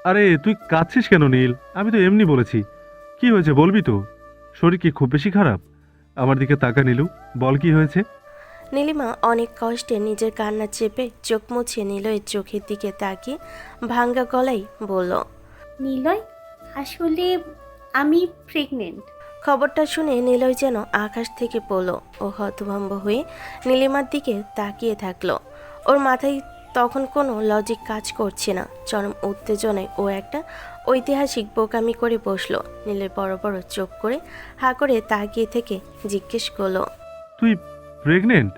আরে তুই কাঁদছিস কেন নীল? আমি তো এমনি বলেছি। কি হয়েছে বলবি তো? শরীর কি খুব বেশি খারাপ? আমার দিকে তাকা নীলু, বল কি হয়েছে? নীলিমা অনেক কষ্টে নিজের কান্না চেপে চোখ মুছে নিলয়ের চোখের দিকে তাকিয়ে ভাঙ্গা গলায় বলল। নিলয়, আসলে আমি প্রেগনেন্ট। খবরটা শুনে নিলয় যেন আকাশ থেকে পড়ল। ও হতভম্ব হয়ে নীলিমার দিকে তাকিয়ে থাকলো। ওর মাথায় তখন কোনো লজিক কাজ করছে না। চরম উত্তেজনায় ও একটা ঐতিহাসিক বোকামি করে বসলো। নীলের বড় বড় চোখ করে হা করে তাকিয়ে থেকে জিজ্ঞেস করলো। তুই প্রেগনেন্ট?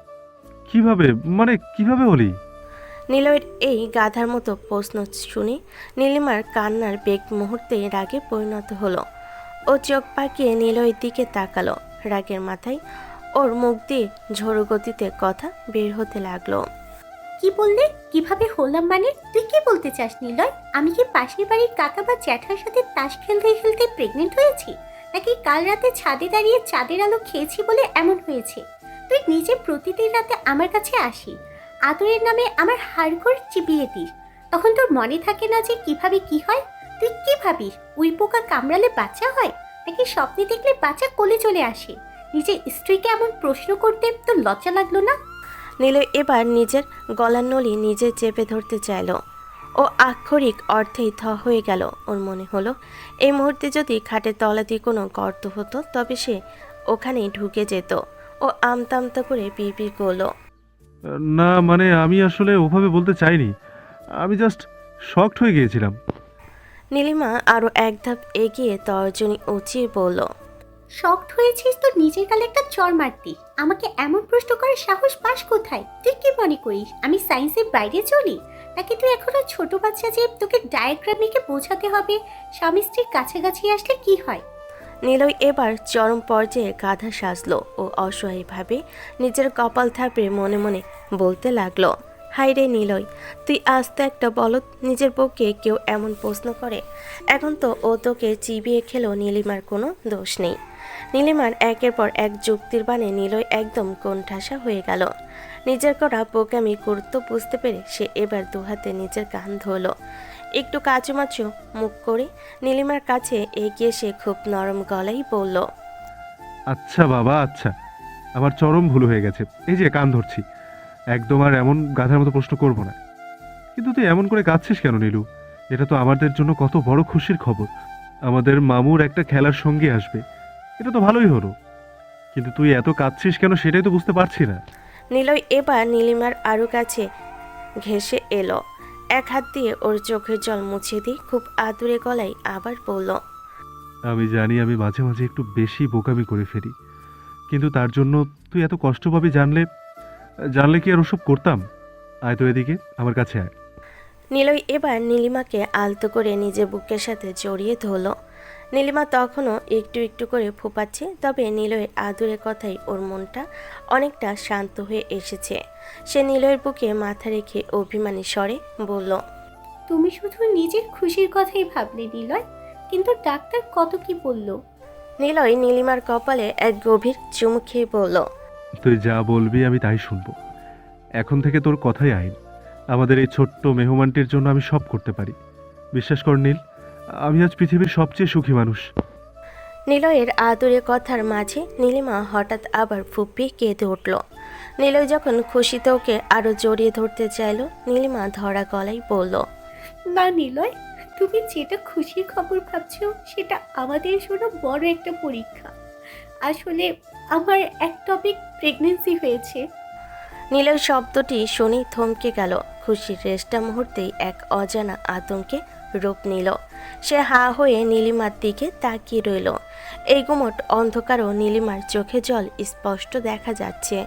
কিভাবে, মানে কিভাবে হলি? নিলয়ের এই গাধার মতো প্রশ্ন শুনে নীলিমার কান্নার বেগ মুহূর্তে রাগে পরিণত হলো। ও চোখ পাকিয়ে নিলয়ের দিকে তাকালো। রাগের মাথায় ওর মুখ দিয়ে ঝোড়ো গতিতে কথা বের হতে লাগলো। কি বললে? কিভাবে হলাম মানে? তুই কি বলতে চাস নিলয়? আমি কি পাশের বাড়ির কাকা বা জ্যাঠার সাথে তাস খেলতে খেলতে প্রেগনেন্ট হয়েছি, নাকি কাল রাতে ছাদে দাঁড়িয়ে চাঁদের আলো খেয়েছি বলে এমন হয়েছে? তুই নিজে প্রতিদিন রাতে আমার কাছে আসি, আদরের নামে আমার হাড়গোড় চিবিয়ে দিস, তখন তোর মনে থাকে না যে কিভাবে কি হয়? তুই কি ভাবিস উই পোকা কামড়ালে বাচ্চা হয়, নাকি স্বপ্নে দেখলে বাচ্চা কোলে চলে আসে? নিজের স্ত্রীকে এমন প্রশ্ন করতে তোর লজ্জা লাগলো না? নিলয় এবার নিজের গলার নলি নিজে চেপে ধরতে চাইল। ও আক্ষরিক অর্থেই হয়ে গেল। ওর মনে হলো এই মুহূর্তে যদি খাটের তলা দিয়ে কোনো গর্ত হতো তবে সে ওখানেই ঢুকে যেত। ও আমতা আমতা করে পিড় করলো। না মানে আমি আসলে ওভাবে বলতে চাইনি। আমি জাস্ট শকড হয়ে গিয়েছিলাম। নীলিমা আরও এক ধাপ এগিয়ে তর্জনী উঁচিয়ে বলল। শকড হয়েছিস তো নিজের গালে একটা চড় মারতি। আমাকে এমন প্রশ্ন করার সাহস পাস কোথায়? তুই কি মনে করিস আমি সায়েন্সের বাইরে চলি, নাকি তুই এখনো ছোট বাচ্চা যে তোকে ডায়াগ্রামিকে বোঝাতে হবে স্বামী স্ত্রীর কাছাকাছি আসলে কি হয়? নিলয় এবার চরম পর্যায়ে গাধা সাজলো ও অসহায়ভাবে নিজের কপাল থাপড়ে মনে মনে বলতে লাগলো। হাই রে নিলয়, তুই আজ তো একটা বলদ। নিজের বউকে কেউ এমন প্রশ্ন করে? এখন তো ও তোকে চিবিয়ে খেলেও নীলিমার কোনো দোষ নেই। নীলিমার একের পর এক যুক্তির বানে নিলয় একদম কোণঠাসা হয়ে গেল। নিজের করা বোকামির গুরুত্ব বুঝতে পেরে সে এবার দুহাতে নিজের কান ধরল। একটু কাচুমাচু মুখ করে নীলিমার কাছে এগিয়ে সে খুব নরম গলায় বলল। আচ্ছা বাবা, আচ্ছা, আমার চরম ভুল হয়ে গেছে। এই যে কান ধরছি, একদম আর এমন গাধার মতো প্রশ্ন করব না। কিন্তু তুই এমন করে কাঁদছিস কেন নীলু? এটা তো আমাদের জন্য কত বড় খুশির খবর। আমাদের মামুর একটা খেলার সঙ্গী আসবে, এটা তো ভালোই হলো। কিন্তু তুই এত কাঁদছিস কেন সেটাই তো বুঝতে পারছি না। নিলয় এবার নীলিমার আরও কাছে ঘেঁষে এলো। এক হাত দিয়ে ওর চোখের জল মুছে দিয়ে খুব আদুরে গলায় আবার বলল। আমি জানি আমি মাঝে মাঝে একটু বেশি বোকামি করে ফেলি, কিন্তু তার জন্য তুই এত কষ্ট পাবি জানলে, জানলে কি আর ওসব করতাম? আয় তো এদিকে, আমার কাছে আয়। নিলয় এবার নীলিমাকে আলতো করে নিজের বুকের সাথে জড়িয়ে ধরল। নীলিমা তখনও একটু একটু করে ফোপাচ্ছে, তবে নিলয়ের আদুরে কথাই ওর মনটা অনেকটা শান্ত হয়ে এসেছে। সে নিলয়ের বুকে মাথা রেখে অভিমানী স্বরে বলল। তুমি শুধু নিজের খুশির কথাই ভাবলে নিলয়, কিন্তু ডাক্তার কত কি বলল? নিলয় নীলিমার কপালে এক গভীর চুমু খেয়ে বলল। তুই যা বলবি আমি তাই শুনবো। এখন থেকে তোর কথাই আইন। আমাদের এই ছোট্ট মেহমানটির জন্য আমি সব করতে পারি। বিশ্বাস কর নীল, আমি আজ পৃথিবীর সবচেয়ে সুখী মানুষ। নিলয়ের আদুরে কথার মাঝে নীলিমা হঠাৎ আবার ফুপিয়ে কেঁদে উঠল। নিলয় যখন খুশিতে ওকে আরো জড়িয়ে ধরতে চাইল, নীলিমা ধরা গলায় বলল। না নিলয়, তুমি যেটা খুশির খবর ভাবছো সেটা আমাদের জন্য বড় একটা পরীক্ষা। আসলে আমার একটপিক প্রেগনেন্সি হয়েছে। নিলয় শব্দটি শুনে থমকে গেল। খুশির রেশটা মুহূর্তেই এক অজানা আতঙ্কে রূপ নিল। সে হা হয়ে নীলিমার দিকে তাকিয়ে রইল। এই গুমট অন্ধকারও নীলিমার চোখে জল স্পষ্ট দেখা যাচ্ছে।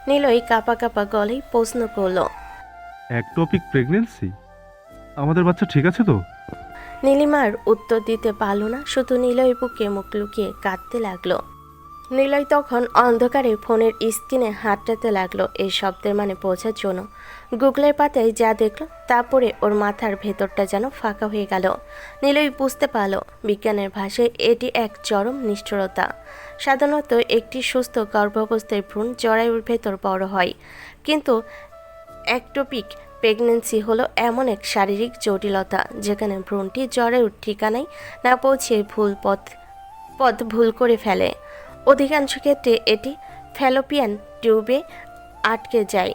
নিলয় কাঁপা কাঁপা গলায় প্রশ্ন করল। Ectopic pregnancy? আমাদের বাচ্চা ঠিক আছে তো? নীলিমার উত্তর দিতে পারল না, শুধু নিলয় বুকে মুখ লুকিয়ে কাঁদতে লাগলো। নিলয় তখন অন্ধকারে ফোনের স্ক্রিনে হাতটাতে লাগলো এই শব্দের মানে বোঝার জন্য। গুগলের পাতায় যা দেখলো তা পড়ে ওর মাথার ভেতরটা যেন ফাঁকা হয়ে গেল। নিলয় বুঝতে পারল বিজ্ঞানের ভাষায় এটি এক চরম নিষ্ঠুরতা। সাধারণত একটি সুস্থ গর্ভাবস্থায় ভ্রূণ জরায়ুর ভেতর বড় হয়, কিন্তু একটোপিক প্রেগন্যান্সি হলো এমন এক শারীরিক জটিলতা যেখানে ভ্রূণটি জ্বরের ঠিকানায় না পৌঁছে পথ ভুল করে ফেলে। অধিকাংশ ক্ষেত্রে এটি ফ্যালোপিয়ান টিউবে আটকে যায়।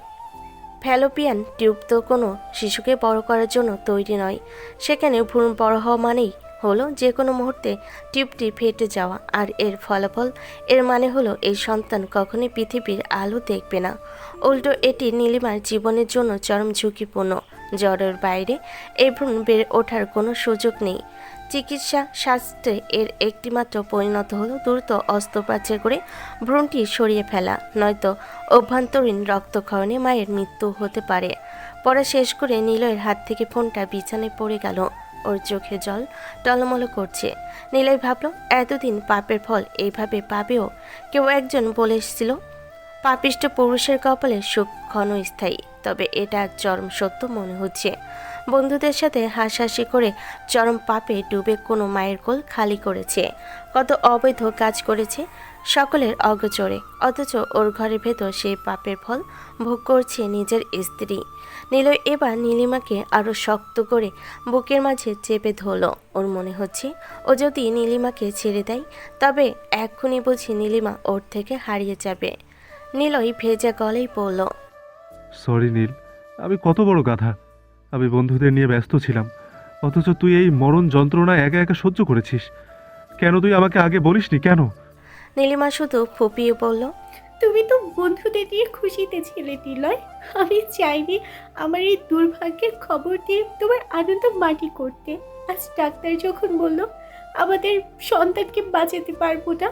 ফ্যালোপিয়ান টিউব তো কোনো শিশুকে বড় করার জন্য তৈরি নয়। সেখানে ভ্রূণ বড় হওয়া মানেই হলো যে কোনো মুহূর্তে টিউবটি ফেটে যাওয়া, আর এর ফলাফল এর মানে হলো এই সন্তান কখনোই পৃথিবীর আলো দেখবে না। উল্টো এটি নীলিমার জীবনের জন্য চরম ঝুঁকিপূর্ণ। জ্বরের বাইরে এই ভ্রূণ বেড়ে ওঠার কোনো সুযোগ নেই। চিকিৎসা শাস্ত্রে এর একটিমাত্র পরিণত হলো দ্রুত অস্ত্রোপচার করে ভ্রূণটি সরিয়ে ফেলা, নয়তো অভ্যন্তরীণ রক্তক্ষরণে মায়ের মৃত্যু হতে পারে। পড়া শেষ করে নিলয়ের হাত থেকে ফোনটা বিছানায় পড়ে গেল। ওর চোখে জল টলমল করছে। নিলয় ভাবল এতদিন পাপের ফল এইভাবে পাবেও। কেউ একজন বলে এসেছিল পাপিষ্ঠ পুরুষের কপালে সুখ ক্ষণস্থায়ী, তবে এটা চরম সত্য মনে হচ্ছে। বন্ধুদের সাথে হাসাহাসি করে চরম পাপে ডুবে কোনো মায়ের কোল খালি করেছে, কত অবৈধ কাজ করেছে সকলের অগোচরে, অথচ ওর ঘরের ভেতর সেই পাপের ফল ভোগ করছে নিজের স্ত্রী। নিলয় এবার নীলিমাকে আরও শক্ত করে বুকের মাঝে চেপে ধরল। ওর মনে হচ্ছে ও যদি নীলিমাকে ছেড়ে দেয় তবে এক্ষুনি বুঝি নীলিমা ওর থেকে হারিয়ে যাবে। নিলয় ভেজা গলেই বলল, সরি নীল, আমি কত বড় গাধা। আমি বন্ধুদের নিয়ে ব্যস্ত ছিলাম, অথচ তুই এই মরণ যন্ত্রণা একা একা সহ্য করেছিস। কেন তুই আমাকে আগে বলিসনি কেন? নীলিমা শুধু ফুপিয়ে বলল, তুমি তো বন্ধুদের নিয়ে খুশিতে ছিলে নিলয়। আমি চাইনি আমার এই দুর্ভাগ্যের খবর দিয়ে তোমার আনন্দ মাটি করতে। আজ ডাক্তার যখন বলল আমাদের সন্তানকে বাঁচাতে পারবো না,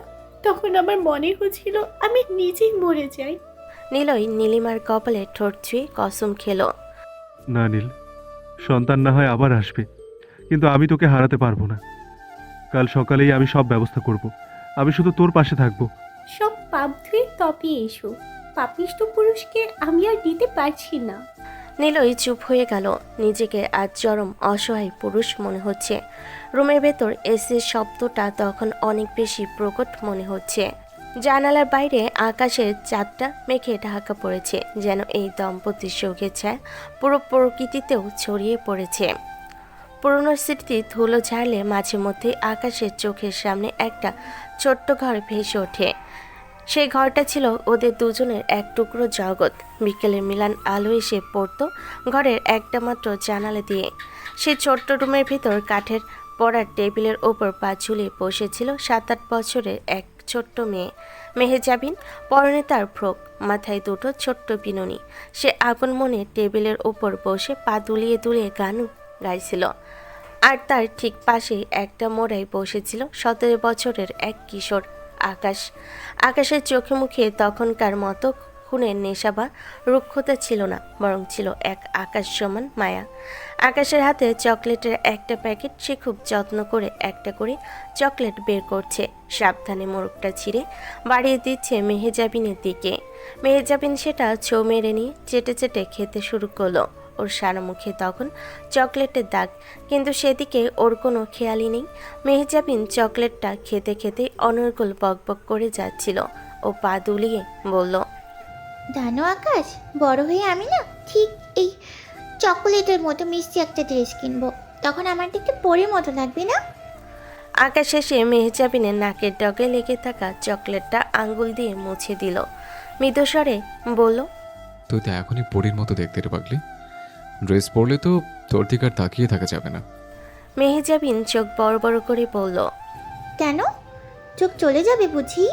তখন আমার মনে হচ্ছিল আমি নিজেই মরে যাই। নিলয় নীলিমার কপালে ঠোঁট ছুঁয়ে কসম খেল, না নীল, সন্তান না হয় আবার আসবে, কিন্তু আমি তোকে হারাতে পারবো না। কাল সকালেই আমি সব ব্যবস্থা করব। আমি শুধু তোর পাশে থাকবো। সব পাপ ধুয়ে তপিয়ে এসো। পাপিষ্ঠ পুরুষকে আমি আর নিতে পারছি না। নিলয় চুপ হয়ে গেল। নিজেকে আজ চরম অসহায় পুরুষ মনে হচ্ছে। রুমের ভেতর এসির শব্দটা তখন অনেক বেশি প্রকট মনে হচ্ছে। জানালার বাইরে আকাশের চাঁদটা মেঘে ঢাকা পড়েছে, যেন এই দম্পতির শোকের ছায়া পুরো প্রকৃতিতেও ছড়িয়ে পড়েছে। পুরনো স্মৃতি ধুলো ঝাড়লে মাঝে মধ্যে আকাশের চোখের সামনে একটা ছোট্ট ঘর ভেসে ওঠে। সেই ঘরটা ছিল ওদের দুজনের এক টুকরো জগৎ। বিকেলের মিলান আলো এসে পড়তো ঘরের একটা মাত্র জানালা দিয়ে। সেই ছোট্ট রুমের ভিতর কাঠের পড়ার টেবিলের ওপর পা ঝুলিয়ে বসেছিল 7-8 বছরের এক ছোট্ট মেয়ে, মেহেজাবিন। পরনে তার ফ্রক, মাথায় দুটো ছোট্ট বিনুনি। সে আপন মনে টেবিলের ওপর বসে পা দুলিয়ে দুলিয়ে গান গাইছিল। আর তার ঠিক পাশেই একটা মোড়ায় বসেছিল 17 বছরের এক কিশোর, আকাশ। আকাশের চোখে মুখে তখনকার মতো খুনের নেশা বা রুক্ষতা ছিল না, বরং ছিল এক আকাশ সমান মায়া। আকাশের হাতে চকলেটের একটা প্যাকেট। সে খুব যত্ন করে একটা করে চকলেট বের করছে, সাবধানে মোড়কটা ছিঁড়ে বাড়িয়ে দিচ্ছে মেহেজাবিনের দিকে। মেহেজাবিন সেটা ছো মেরে নিয়ে চেটে চেটে খেতে শুরু করলো। ওর সারা মুখে তখন চকলেটের দাগ, কিন্তু সেদিকে ওর কোনো খেয়ালই নেই। মেহেজাবিন চকলেটটা খেতে খেতে অনর্গল বকবক করে যাচ্ছিল। ও পা দুলিয়ে বলল, জানো আকাশ, বড় হয়ে আমি না ঠিক এই চকোলেটের মতো মিষ্টি একটা ড্রেস কিনবো, তখন আমার দেখতে পরীর মতো লাগবে না? আকাশ এসে মেহেজাবিনের নাকের ডগে লেগে থাকা চকলেটটা আঙ্গুল দিয়ে মুছে দিল। মৃদুস্বরে বলল, তুই তো এখনই পরীর মতো দেখতে রে পাগলি। ড্রেস পরলে তো তোর দিকে আর তাকিয়ে থাকা যাবে না। মেহেজাবিন চোখ বড় বড় করে বলল, কেন, চোখ চলে যাবে বুঝি?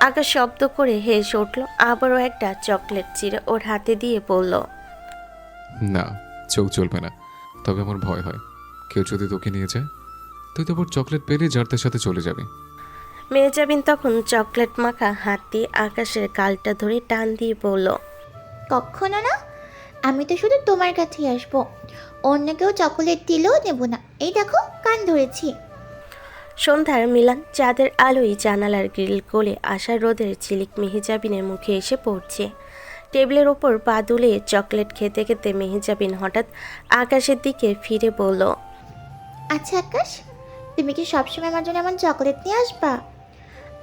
আকাশ শব্দ করে হেসে উঠল। আবারও একটা চকলেট চিরে ওর হাতে দিয়ে বলল, না, চোখ চলবে না। তবে আমার ভয় হয়, কেউ যদি তোকে নিয়ে যায়, তুই তো আবার চকলেট পেলে যারদের সাথে চলে যাবি। মেহেজাবিন তখন চকলেট মাখা হাত দিয়ে আকাশের গালটা ধরে টান দিয়ে বলল, কখনো না, আমি তো শুধু তোমার কাছেই আসবো, অন্য কেউ চকোলেট দিলেও নেব না। এই দেখো, কান ধরেছি। সন্ধ্যার মিলান চাঁদের আলোয় জানালার গ্রিল কোলে আসা রোদের ঝিলিক মেহেজাবিনের মুখে এসে পড়ছে। টেবিলের ওপর পা দুলিয়ে চকলেট খেতে খেতে মেহেজাবিন হঠাৎ আকাশের দিকে ফিরে বলল, আচ্ছা আকাশ, তুমি কি সবসময় আমার জন্য এমন চকলেট নিয়ে আসবা?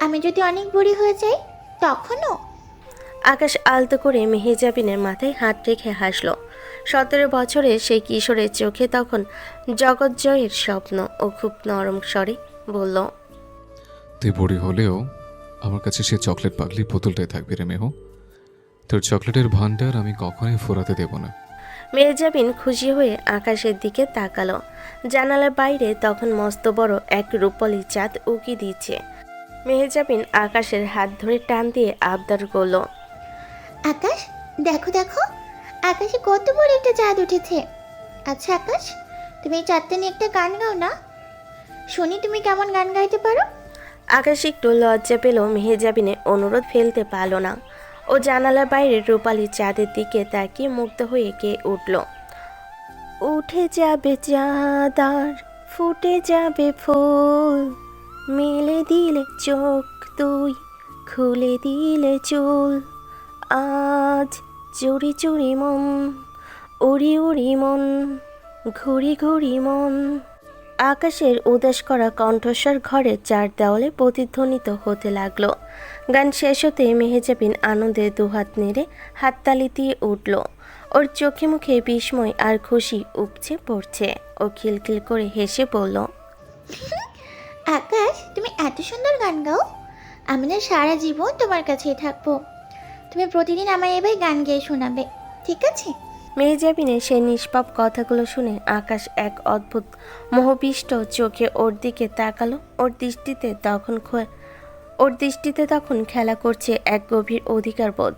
আমি যদি অনেক বুড়ি হয়ে যাই তখনও? আকাশ আলতো করে মেহেজাবিনের মাথায় হাত রেখে হাসল। 17 বছরের সেই কিশোরের চোখে তখন জগৎজয়ের স্বপ্ন ও খুব নরম স্বরে বলল, তুই বড়ি হলেও আমার কাছে সে চকলেট পাগলি বোতলটাই থাকবে রে মেহু। তোর চকলেটের ভান্ডার আমি কখনোই ফোরাতে দেব না। মেহজাবিন খুশি হয়ে আকাশের দিকে তাকালো। জানালার বাইরে তখন মস্ত বড় এক রূপালি চাঁদ উকি দিচ্ছে। মেহজাবিন আকাশের হাত ধরে টান দিয়ে আবদার করল, আকাশ, দেখো দেখো, আকাশে কত বড় একটা চাঁদ উঠেছে। আচ্ছা আকাশ, তুমি এই চাঁদটা নিয়ে একটা গান গাও না, শুনি তুমি কেমন গান গাইতে পারো। আকাশ একটু লজ্জা পেল, মেহজাবিনের অনুরোধ ফেলতে পারল না। ও জানালার বাইরে রূপালি চাঁদের দিকে তাকিয়ে মুগ্ধ হয়ে কে উঠল, উঠে যাবে চাঁদ আর ফুটে যাবে ফুল, মেলে দিলে চোখ তুই, খুলে দিলে চুল, আজ চুরি চুরি মন, উড়ি উড়ি মন, ঘুরি ঘুরি মন। আকাশের উদাস করা কণ্ঠস্বর ঘরের চার দেওয়ালে প্রতিধ্বনিত হতে লাগলো। গান শেষ হতে মেহজাবিন আনন্দে দুহাত নেড়ে হাততালি দিয়ে উঠল। ওর চোখে মুখে বিস্ময় আর খুশি উপচে পড়ছে। ও খিলখিল করে হেসে বলল, আকাশ, তুমি এত সুন্দর গান গাও, আমি না সারা জীবন তোমার কাছেই থাকবো। তুমি প্রতিদিন আমায় এবার গান গেয়ে শোনাবে, ঠিক আছে? মেহজাবিনের সেই নিষ্পাপ কথাগুলো শুনে আকাশ এক অদ্ভুত মোহবিষ্ট চোখে ওর দিকে তাকালো। ওর দৃষ্টিতে তখন খেলা করছে এক গভীর অধিকার বোধ।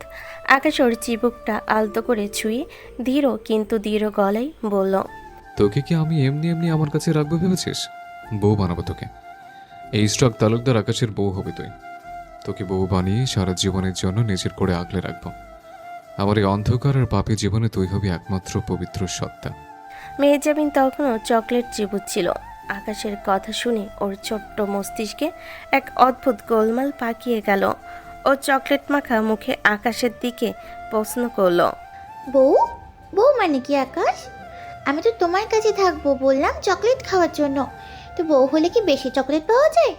আকাশ ওর চিবুকটা আলতো করে ছুঁয়ে ধীর কিন্তু দৃঢ় গলায় বলল, তোকে কি আমি এমনি এমনি আমার কাছে রাখবো ভেবেছিস? বউ বানাবো তোকে। এই স্টক তালুকদার আকাশের বউ হবে তুই। তোকে বউ বানিয়ে সারা জীবনের জন্য নিজের করে আগলে রাখবো। আমার এই অন্ধকার আর পাপী জীবনে তুই হবি একমাত্র পবিত্র সত্তা। মেহজাবিন তখনও চকলেট চিবুচ্ছিল। আকাশের কথা শুনে ওর ছোট্ট মস্তিষ্কে এক অদ্ভুত গোলমাল পাকিয়ে গেল। ও চকলেট মাখা মুখে আকাশের দিকে প্রশ্ন করল, বউ? বউ মানে কি আকাশ? আমি তো তোমার কাছে থাকবো বললাম চকলেট খাওয়ার জন্য, তো বউ হলে কি বেশি চকলেট পাওয়া যায়?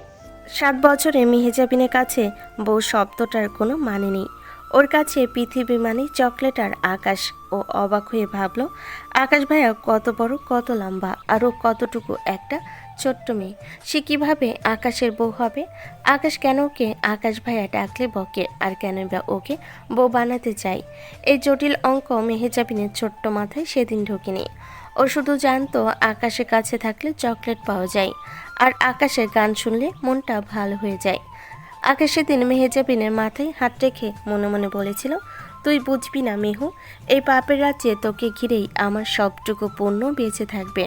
7 বছরে মেহজাবিনের কাছে বউ শব্দটার কোনো মানে নেই। ওর কাছে পৃথিবী মানে চকলেট আর আকাশ। ও অবাক হয়ে ভাবল, আকাশ ভাইয়া কত বড়, কত লম্বা, আরও কতটুকু একটা ছোট্ট মেয়ে। সে কীভাবে আকাশের বউ হবে? আকাশ কেন ওকে আকাশ ভাইয়া ডাকলে বকে, আর কেন বা ওকে বউ বানাতে চাই? এই জটিল অঙ্ক মেহজাবিনের ছোট্ট মাথায় সেদিন ঢোকেনি। ও শুধু জানতো আকাশের কাছে থাকলে চকলেট পাওয়া যায়, আর আকাশের গান শুনলে মনটা ভালো হয়ে যায়। আকাশের দিন মেহজাবিনের মাথায় হাত রেখে মনে মনে বলেছিল, তুই বুঝবি না মেহু, এই পাপের রাজ্যে তোকে ঘিরেই আমার সবটুকু পণ্য বেঁচে থাকবে।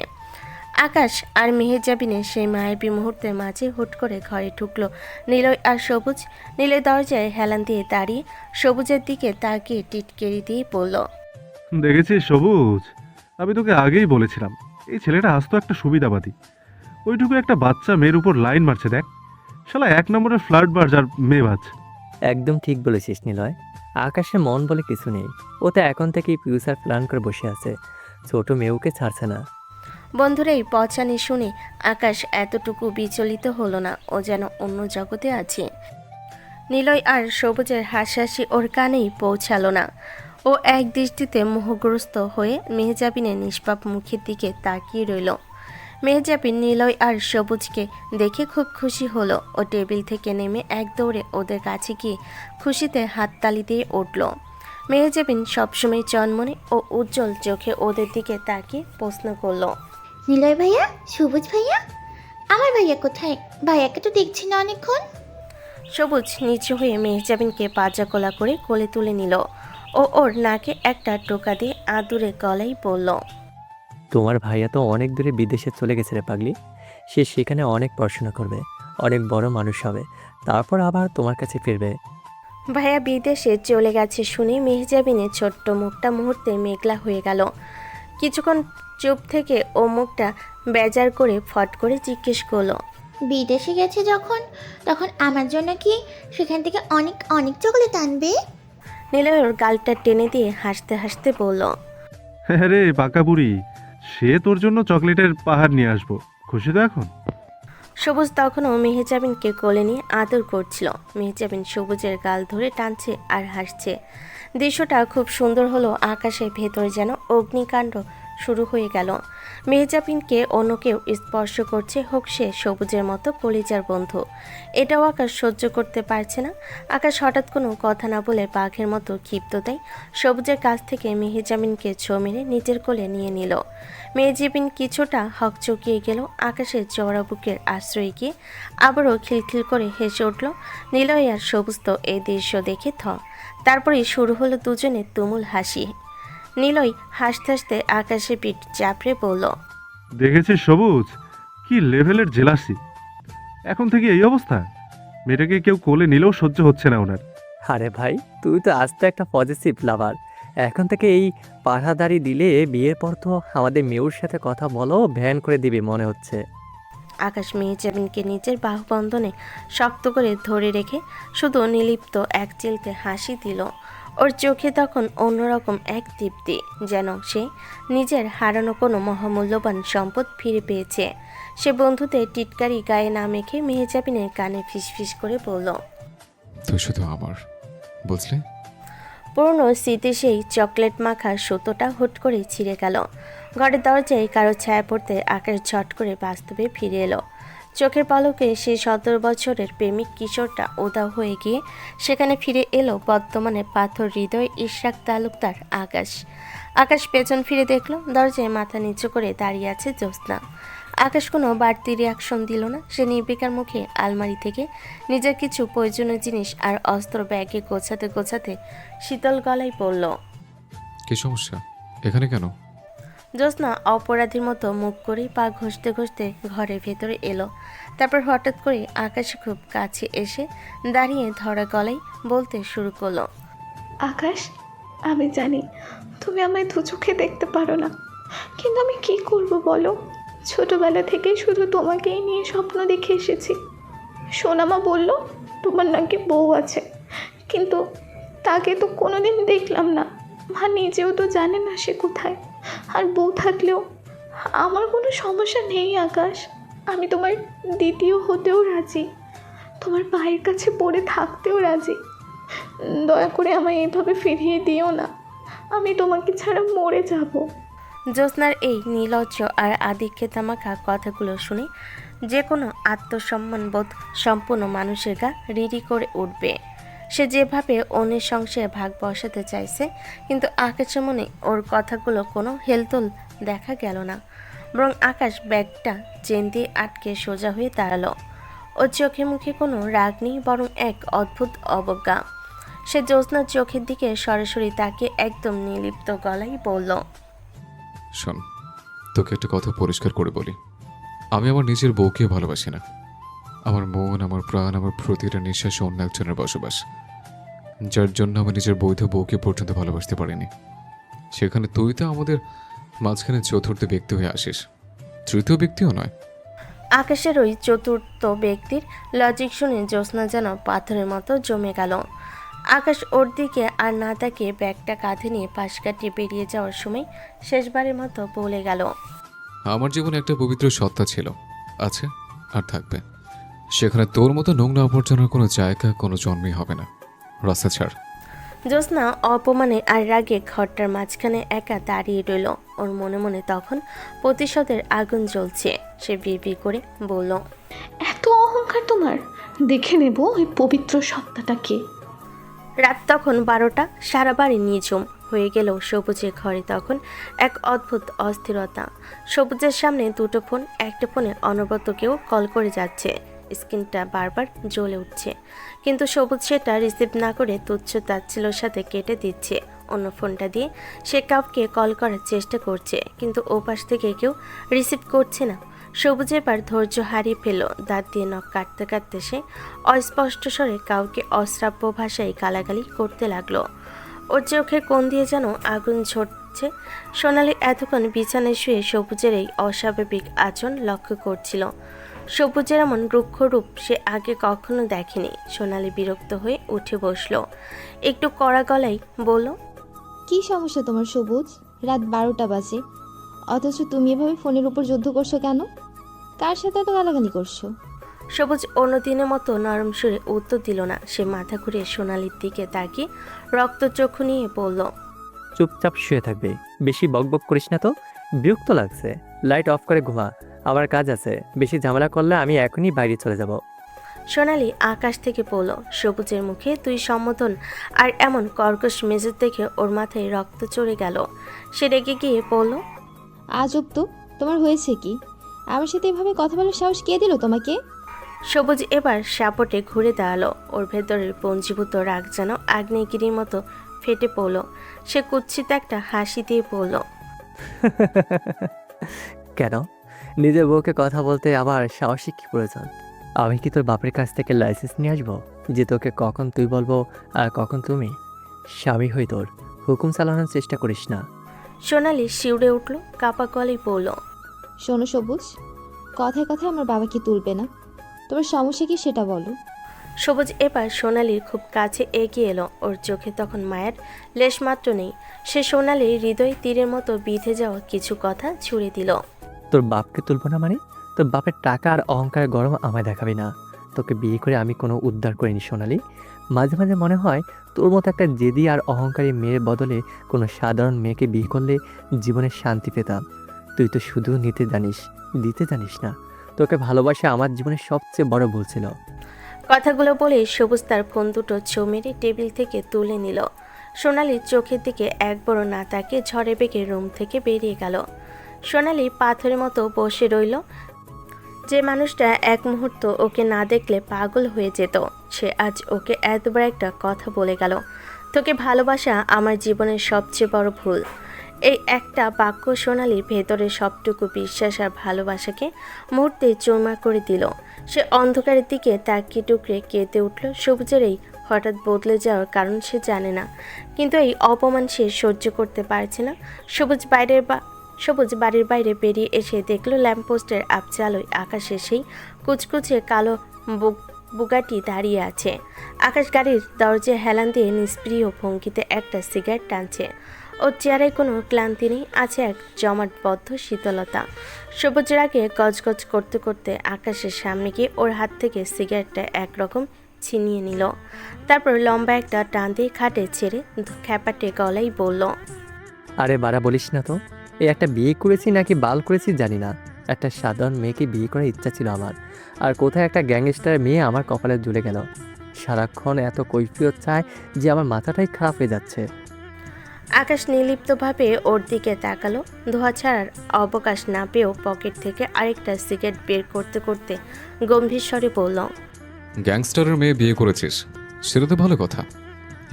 আকাশ আর মেহজাবিনের সেই মায়াবী মুহূর্তের মাঝে হুট করে ঘরে ঢুকলো নিলয় আর সবুজ। নিলয় দরজায় হেলান দিয়ে দাঁড়িয়ে সবুজের দিকে তাকিয়ে টিটকেরি দিয়ে বলল, দেখেছিস সবুজ, আমি তোকে আগেই বলেছিলাম এই ছেলেটা আসতো একটা সুবিধাবাদী। ওইটুকু একটা বাচ্চা মেয়ের উপর লাইন মারছে, দেখ শালা 1 নম্বরের ফ্লার্ট বাজ আর মেয়েবাজ। একদম ঠিক বলেছিস নিলয়, আকাশের মন বলে কিছু নেই। ও তো এখন থেকেই ফিউচার প্ল্যান করে বসে আছে, ছোট মেয়েকে ছাড়ছে না। বন্ধুরা এই পচানি শুনে আকাশ এতটুকু বিচলিত হলো না। ও যেন অন্য জগতে আছে। নিলয় আর সবুজের হাসাহাসি ওর কানেই পৌঁছালো না। ও এক দৃষ্টিতে মোহগ্রস্ত হয়ে মেহজাবিনের নিষ্পাপ মুখের দিকে তাকিয়ে রইল। মেহজাবিন নিলয় আর সবুজকে দেখে খুব খুশি হলো। ও টেবিল থেকে নেমে এক দৌড়ে ওদের কাছে গিয়ে খুশিতে হাততালি দিয়ে উঠল। মেহজাবিন সবসময় চনমনে ও উজ্জ্বল চোখে ওদের দিকে তাকিয়ে প্রশ্ন করল, নিলয় ভাইয়া, সবুজ ভাইয়া, আমার ভাইয়া কোথায়? ভাইয়াকে তো দেখছি না অনেকক্ষণ। সবুজ নিচু হয়ে মেহজাবিনকে পাজা কোলা করে কোলে তুলে নিল। ও ওর নাকে একটা টোকা দিয়ে আদুরে গলায় বলল, তোমার ভাইয়া তো অনেক দূরে বিদেশে চলে গেছে রে পাগলি। সে সেখানে অনেক পড়াশোনা করবে, অনেক বড় মানুষ হবে, তারপর আবার তোমার কাছে ফিরবে। ভাইয়া বিদেশে চলে গেছে শুনে মেহজাবিনের ছোট্ট মুখটা মুহূর্তে মেঘলা হয়ে গেল। কিছুক্ষণ চুপ থেকে ও মুখটা বেজার করে ফট করে জিজ্ঞেস করলো, বিদেশে গেছে যখন, তখন আমার জন্য কি সেখান থেকে অনেক অনেক চকলেট আনবে? নিলয় ওর গালটা টেনে দিয়ে হাসতে হাসতে বলল, হ্যাঁ রে পাকা বুড়ি, সে তোর জন্য চকলেটের পাহাড় নিয়ে আসবো। খুশি তো এখন? সবুজ তখনও মেহজাবিনকে কোলে নিয়ে আদর করছিল। মেহজাবিন সবুজের গাল ধরে টানছে আর হাসছে। দৃশ্যটা খুব সুন্দর হলো। আকাশের ভেতরে যেন অগ্নিকাণ্ড শুরু হয়ে গেল। মেহজাবিনকে অন্য কেউ স্পর্শ করছে, হোক সে সবুজের মতো কলিজার বন্ধু। এটাও আকাশ সহ্য করতে পারছে না। আকাশ হঠাৎ কোনো কথা না বলে বাঘের মতো ক্ষিপ্ত দেয়। সবুজের কাছ থেকে মেহজাবিনকে ছো মেরে নিজের কোলে নিয়ে নিল। মেহজাবিন কিছুটা হকচকিয়ে গেল। আকাশের চওড়া বুকের আশ্রয়ে গিয়ে আবারও খিলখিল করে হেসে উঠল। নিলয় আর সবুজ তো এই দৃশ্য দেখে তারপরেই শুরু হলো দুজনের তুমুল হাসি। নিলয় হাসতে হাসতে আকাশে পিঠ চাপড়ে বলল, দেখেছিস সবুজ, কি লেভেলের জেলাসি! এখন থেকে এই অবস্থা। মেয়েটাকে কেউ কোলে নিলেও সহ্য হচ্ছে না ওনার। আরে ভাই, তুই তো আস্তে একটা পজিটিভ লাভার। এখন থেকে এই পাহাদারি দিলে বিয়ের পর তো আমাদের মেয়ের সাথে কথা বলো ভ্যান করে দিবি মনে হচ্ছে। আকাশ মেহজাবিনকে নিজের বাহুবন্ধনে শক্ত করে ধরে রেখে শুধু নিলিপ্ত এক চিলতে হাসি দিল। ওর চোখে তখন অন্যরকম এক তৃপ্তি, যেন সে নিজের হারানো কোনো মহামূল্যবান সম্পদ ফিরে পেয়েছে। সে বন্ধুদের টিটকারি গায়ে না মেখে মেহজাবিনের কানে ফিসফিস করে বলল, তুই শুধু আমার, বুঝলি? পুরনো স্মৃতি সেই চকলেট মাখা সুতোটা হুট করে ছিঁড়ে গেল। ঘরের দরজায় কারো ছায়া পড়তে আকাশ ঝট করে বাস্তবে ফিরে এলো। চোখের পলকে সেই 17 বছরের প্রেমিক কিশোরটা উধাও হয়ে গিয়ে সেখানে ফিরে এলো বর্তমানে পাথর হৃদয় ইশরাক তালুকদার আকাশ। আকাশ পেছন ফিরে দেখল, দরজায় মাথা নিচু করে দাঁড়িয়ে আছে জ্যোৎস্না। আকাশ কোনো বাড়তি রিয়াকশন দিল না। সে নির্বিকার মুখে আলমারি থেকে নিজের কিছু প্রয়োজনীয় জিনিস আর অস্ত্র ব্যাগে গোছাতে গোছাতে শীতল গলায় বলল, কি সমস্যা? এখানে কেন? জ্যোৎস্না অপরাধীর মতো মুখ করে পা ঘষতে ঘষতে ঘরের ভেতরে এলো। তারপর হঠাৎ করে আকাশ খুব কাছে এসে দাঁড়িয়ে ধরা গলায় বলতে শুরু করলো, আকাশ, আমি জানি তুমি আমায় দু চোখে দেখতে পারো না, কিন্তু আমি কি করব বলো? ছোটবেলা থেকে শুধু তোমাকেই নিয়ে স্বপ্ন দেখে এসেছি। সোনামা বলল তোমার নাকি বউ আছে, কিন্তু তাকে তো কোনোদিন দেখলাম না। মা নিজেও তো জানে না সে কোথায়। আর বউ থাকলেও আমার কোনো সমস্যা নেই আকাশ। আমি তোমার দ্বিতীয় হতেও রাজি, তোমার পায়ের কাছে পড়ে থাকতেও রাজি। দয়া করে আমায় এইভাবে ফিরিয়ে দিও না, আমি তোমাকে ছাড়া মরে যাব। জ্যোৎস্নার এই নির্লজ্জ আর আদিক্ষেতা মাখা কথাগুলো শুনে যে কোনো আত্মসম্মানবোধ সম্পূর্ণ মানুষের গা রিরি করে উঠবে। সে যেভাবে অন্যের সংসারে ভাগ বসাতে চাইছে, কিন্তু আকাশের মনে ওর কথাগুলো কোনো হেলদোল দেখা গেল না। বরং আকাশ ব্যাগটা চেন দিয়ে আটকে সোজা হয়ে দাঁড়ালো। ওর চোখে মুখে কোনো রাগ নেই, বরং এক অদ্ভুত অবজ্ঞা। সে জ্যোৎস্নার চোখের দিকে সরাসরি তাকিয়ে একদম নির্লিপ্ত গলায় বলল, শোন, তোকে একটা কথা পরিষ্কার করে বলি। আমি আমার নিজের বউকে ভালোবাসি না। আমার মন, আমার প্রাণ, আমার প্রতিটা নিঃশ্বাসে অন্য একজনের বসবাস, যার জন্য আমি নিজের বৈধ বউকে পর্যন্ত ভালোবাসতে পারিনি। সেখানে তুই তো আমাদের মাঝখানে চতুর্থ ব্যক্তি হয়ে আসিস, তৃতীয় ব্যক্তিও নয়। আকাশের ওই চতুর্থ ব্যক্তির লজিক শুনে জ্যোৎস্না যেন পাথরের মতো জমে গেল। আকাশ ওর দিকে আর না তাকিয়ে ব্যাগটা কাঁধে নিয়ে পাশ কাটিয়ে বেরিয়ে যাওয়ার সময় শেষবারের মতো বলে গেল, আমার জীবনে একটা পবিত্র সত্তা ছিল, আছে আর থাকবে। সেখানে তোর মতো নোংরা আবর্জনার কোনো জায়গা কোনো জন্মই হবে না। রাস্তা ছাড়। জ্যোৎস্না অপমানে আর রাগে ঘরটার মাঝখানে একা দাঁড়িয়ে রইল। ওর মনে মনে তখন প্রতিশোধের আগুন জ্বলছে। সে বিড়বিড় করে বলল, এত অহংকার তোমার! দেখে নেব ওই পবিত্র সত্তাটা কে। রাত তখন 12টা। সারা বাড়ি নিঝুম হয়ে গেল। সবুজের ঘরে তখন এক অদ্ভুত অস্থিরতা। সবুজের সামনে দুটো ফোন, একটা ফোনে অনবরত কেউ কল করে যাচ্ছে। স্ক্রিনটা বারবার জ্বলে উঠছে, কিন্তু সবুজ সেটা রিসিভ না করে তুচ্ছ তাচ্ছিল্যের সাথে কেটে দিচ্ছে। অন্য ফোনটা দিয়ে সে কাউকে কল করার চেষ্টা করছে, কিন্তু ওপাশ থেকে কেউ রিসিভ করছে না। সবুজ এবার ধৈর্য হারিয়ে ফেল। দাঁত দিয়ে নখ কাটতে কাটতে সে অস্পষ্ট স্বরে কাউকে অশ্রাব্য ভাষায় গালাগালি করতে লাগলো। ওর চোখের কোণ দিয়ে যেন আগুন ঝরছে। সোনালি এতক্ষণ বিছানায় শুয়ে সবুজের এই অস্বাভাবিক আচরণ লক্ষ্য করছিল। সবুজের এমন রুক্ষ রূপ সে আগে কখনো দেখেনি। সোনালি বিরক্ত হয়ে উঠে বসলো, একটু কড়া গলায় বলল, কি সমস্যা তোমার সবুজ? রাত 12টা বাজে, অথচ তুমি এভাবে ফোনের উপর যুদ্ধ করছো কেন? কার সাথে এত গালাগালি করছো? সবুজ অন্য দিনের মতো নরম সুরে উত্তর দিল না। সে মাথা ঘুরে সোনালির দিকে তাকিয়ে রক্তচক্ষু নিয়ে বলল, চুপচাপ শুয়ে থাকবে, বেশি বকবক করিস না তো, বিরক্ত লাগছে। লাইট অফ করে ঘুমা, আমার কাজ আছে। বেশি ঝামেলা করলে আমি এখনই বাইরে চলে যাব। সোনালি আকাশ থেকে পড়ল। সবুজের মুখে তুই সম্বোধন আর এমন কর্কশ মেজাজ দেখে ওর মাথায় রক্ত চড়ে গেল। সে রেগে গিয়ে বলল, আজব তো, তোমার হয়েছে কি? আমার সাথে এভাবে কথা বলার সাহস কে দিল তোমাকে? সবুজ এবার সাপটে ঘুরে দাঁড়ালো। ওর ভেতরের পঞ্জীভূত রাগ যেন আগ্নেয়গিরির মতো ফেটে পড়ল। সে কুৎসিত একটা হাসি দিয়ে বলল, কেন? নিজের বউকে কথা বলতে আবার সাহসী কি প্রয়োজন? আমি কি তোর বাপের কাছ থেকে লাইসেন্স নিয়ে আসবো যে তোকে কখন তুই বলবো আর কখন তুমি? স্বামী হই তোর, হুকুম চালানোর চেষ্টা করিস না। সোনালি শিউরে উঠল, কাপা গলায় বলল, শোনো সবুজ, কথায় কথায় আমার বাবাকে তুলবে না। তোমার সমস্যা কি সেটা বলো। সবুজ এবার সোনালির খুব কাছে এগিয়ে এলো। ওর চোখে তখন মায়ের লেশমাত্র নেই। সে সোনালির হৃদয় তীরের মতো বিঁধে যাওয়া কিছু কথা ছুড়ে দিল। তোর বাপকে তুলবো না মানে? তোর বাপের টাকা আর অহংকারের গরম আমায় দেখাবি না। তোকে বিয়ে করে আমি কোনো উদ্ধার করিনি সোনালি। মাঝে মাঝে মনে হয় তোর মতো একটা জেদি আর অহংকারী মেয়ের বদলে কোনো সাধারণ মেয়েকে বিয়ে করলে জীবনে শান্তি পেতাম। তুই তো শুধু নিতে জানিস, দিতে জানিস না। তোকে ভালোবাসা আমার জীবনের সবচেয়ে বড় ভুল ছিল। কথাগুলো বলে সবুজ তার ফোন দুটো ছো মেরে টেবিল থেকে তুলে নিল। সোনালির চোখের দিকে একবারও না তাকিয়ে ঝড়ে বেগে রুম থেকে বেরিয়ে গেল। সোনালি পাথরের মতো বসে রইল। যে মানুষটা এক মুহূর্ত ওকে না দেখলে পাগল হয়ে যেত, সে আজ ওকে এতবার একটা কথা বলে গেল, তোকে ভালোবাসা আমার জীবনের সবচেয়ে বড় ভুল। এই একটা বাক্য সোনালির ভেতরে সবটুকু বিশ্বাস আর ভালোবাসাকে মুহূর্তে চুরমার করে দিল। সে অন্ধকারের দিকে তাকিয়ে টুকরে কেঁদে উঠল। সবুজের এই হঠাৎ বদলে যাওয়ার কারণ সে জানে না, কিন্তু এই অপমান সে সহ্য করতে পারছে না। সবুজ বাড়ির বাইরে বেরিয়ে এসে দেখল ল্যাম্পপোস্টের আবছা আলোয় আকাশে সেই কুচকুচে কালো বুগাটি দাঁড়িয়ে আছে। আকাশ গাড়ির দরজায় হেলান দিয়ে নিষ্প্রিয় ভঙ্গিতে একটা সিগারেট টানছে। ওর চেয়ারে কোনো ক্লান্তি নেই, আছে এক জমাটবদ্ধ শীতলতা। সবুজ রাগে গজগজ করতে করতে আকাশের সামনে গিয়ে ওর হাত থেকে সিগারেটটা একরকম ছিনিয়ে নিল। তারপর লম্বা একটা টান দিয়ে খাটে ছেড়ে খ্যাপাটে গলায় বলল, আরে বাড়া বলিস না তো। এই একটা বিয়ে করেছি নাকি বাল করেছি জানি না, একটা সাধারণ মেয়েকে বিয়ে করার ইচ্ছা ছিল আমার। আর কোথায় একটা গ্যাংস্টার মেয়ে আমার কপালে ঝুলে গেল। সারাক্ষণ এত কৈফিয়ত চায় যে আমার মাথাটাই খারাপ হয়ে যাচ্ছে। আকাশ নির্লিপ্তভাবে ওর দিকে তাকালো। ধোয়া ছাড়ার অবকাশ না পেয়েও পকেট থেকে আরেকটা সিগারেট বের করতে করতে গম্ভীর স্বরে বলল, গ্যাংস্টারের মেয়ে বিয়ে করেছিস, সেটা তো ভালো কথা।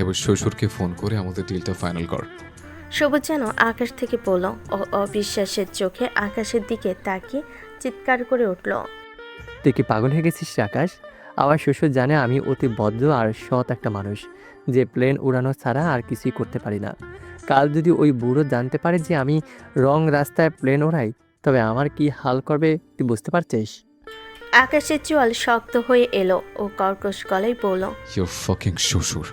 এবার শ্বশুরকে ফোন করে আমাদের ডিলটা ফাইনাল কর। সবুজ যেন আকাশ থেকে পড়ল। ও অবিশ্বাসের চোখে আকাশের দিকে তাকিয়ে চিৎকার করে উঠল, তুই কি পাগল হয়ে গেছিস আকাশ? আমার শ্বশুর জানে আমি অতি ভদ্র আর সৎ একটা মানুষ, যে প্লেন উড়ানো ছাড়া আর কিছুই করতে পারি না। কাল যদি ওই বুড়ো জানতে পারে যে আমি রং রাস্তায় প্লেন ওড়াই, তবে আমার কি হাল করবে তুই বুঝতে পারছিস? আকাশের চোয়াল শক্ত হয়ে এলো। ও কর্কশ গলায় বলল, ইউর ফাকিং শ্বশুর।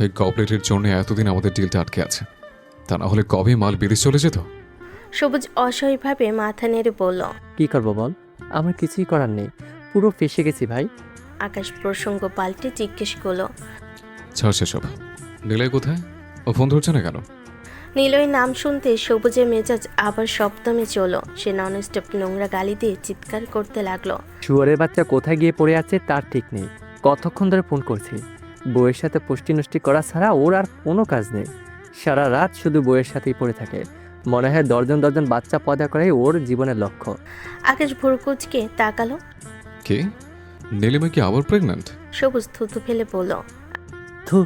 এই কপারেটের জন্য এতদিন আমাদের ডিলটা আটকে আছে, তা না হলে কবে মাল বিদেশ চলে যেত। সবুজ অসহায়ভাবে মাথা নেড়ে বলল, কি করবো বল, আমার কিছুই করার নেই, পুরো ফেসে গেছি ভাই। আকাশ প্রসঙ্গ পাল্টে জিজ্ঞেস করলো, ছাড় সেসব। নিলয় কোথায়? ও ফোন ধরছে না কেন? নীলয়ের নাম শুনতে সবুজের মেজাজ আবার সপ্তমে চলো। সে ননস্টপ নোংরা গালি দিয়ে চিৎকার করতে লাগলো, শুয়ারের বাচ্চা কোথায় গিয়ে পড়ে আছে তার ঠিক নেই। কতক্ষণ ধরে ফোন করছি, বউয়ের সাথে পুষ্টি নষ্টি করা ছাড়া ওর আর কোনো কাজ নেই। সারা রাত শুধু বউয়ের সাথেই পড়ে থাকে। মনে হয় দর্জন দর্জন বাচ্চা পয়দা করাই ওর জীবনের লক্ষ্য। আকাশ ভুরকুচকে তাকালো। কে? নীলিমা কি আবার প্রেগন্যান্ট? সবুজ থুতু ফেলে বলল, থু,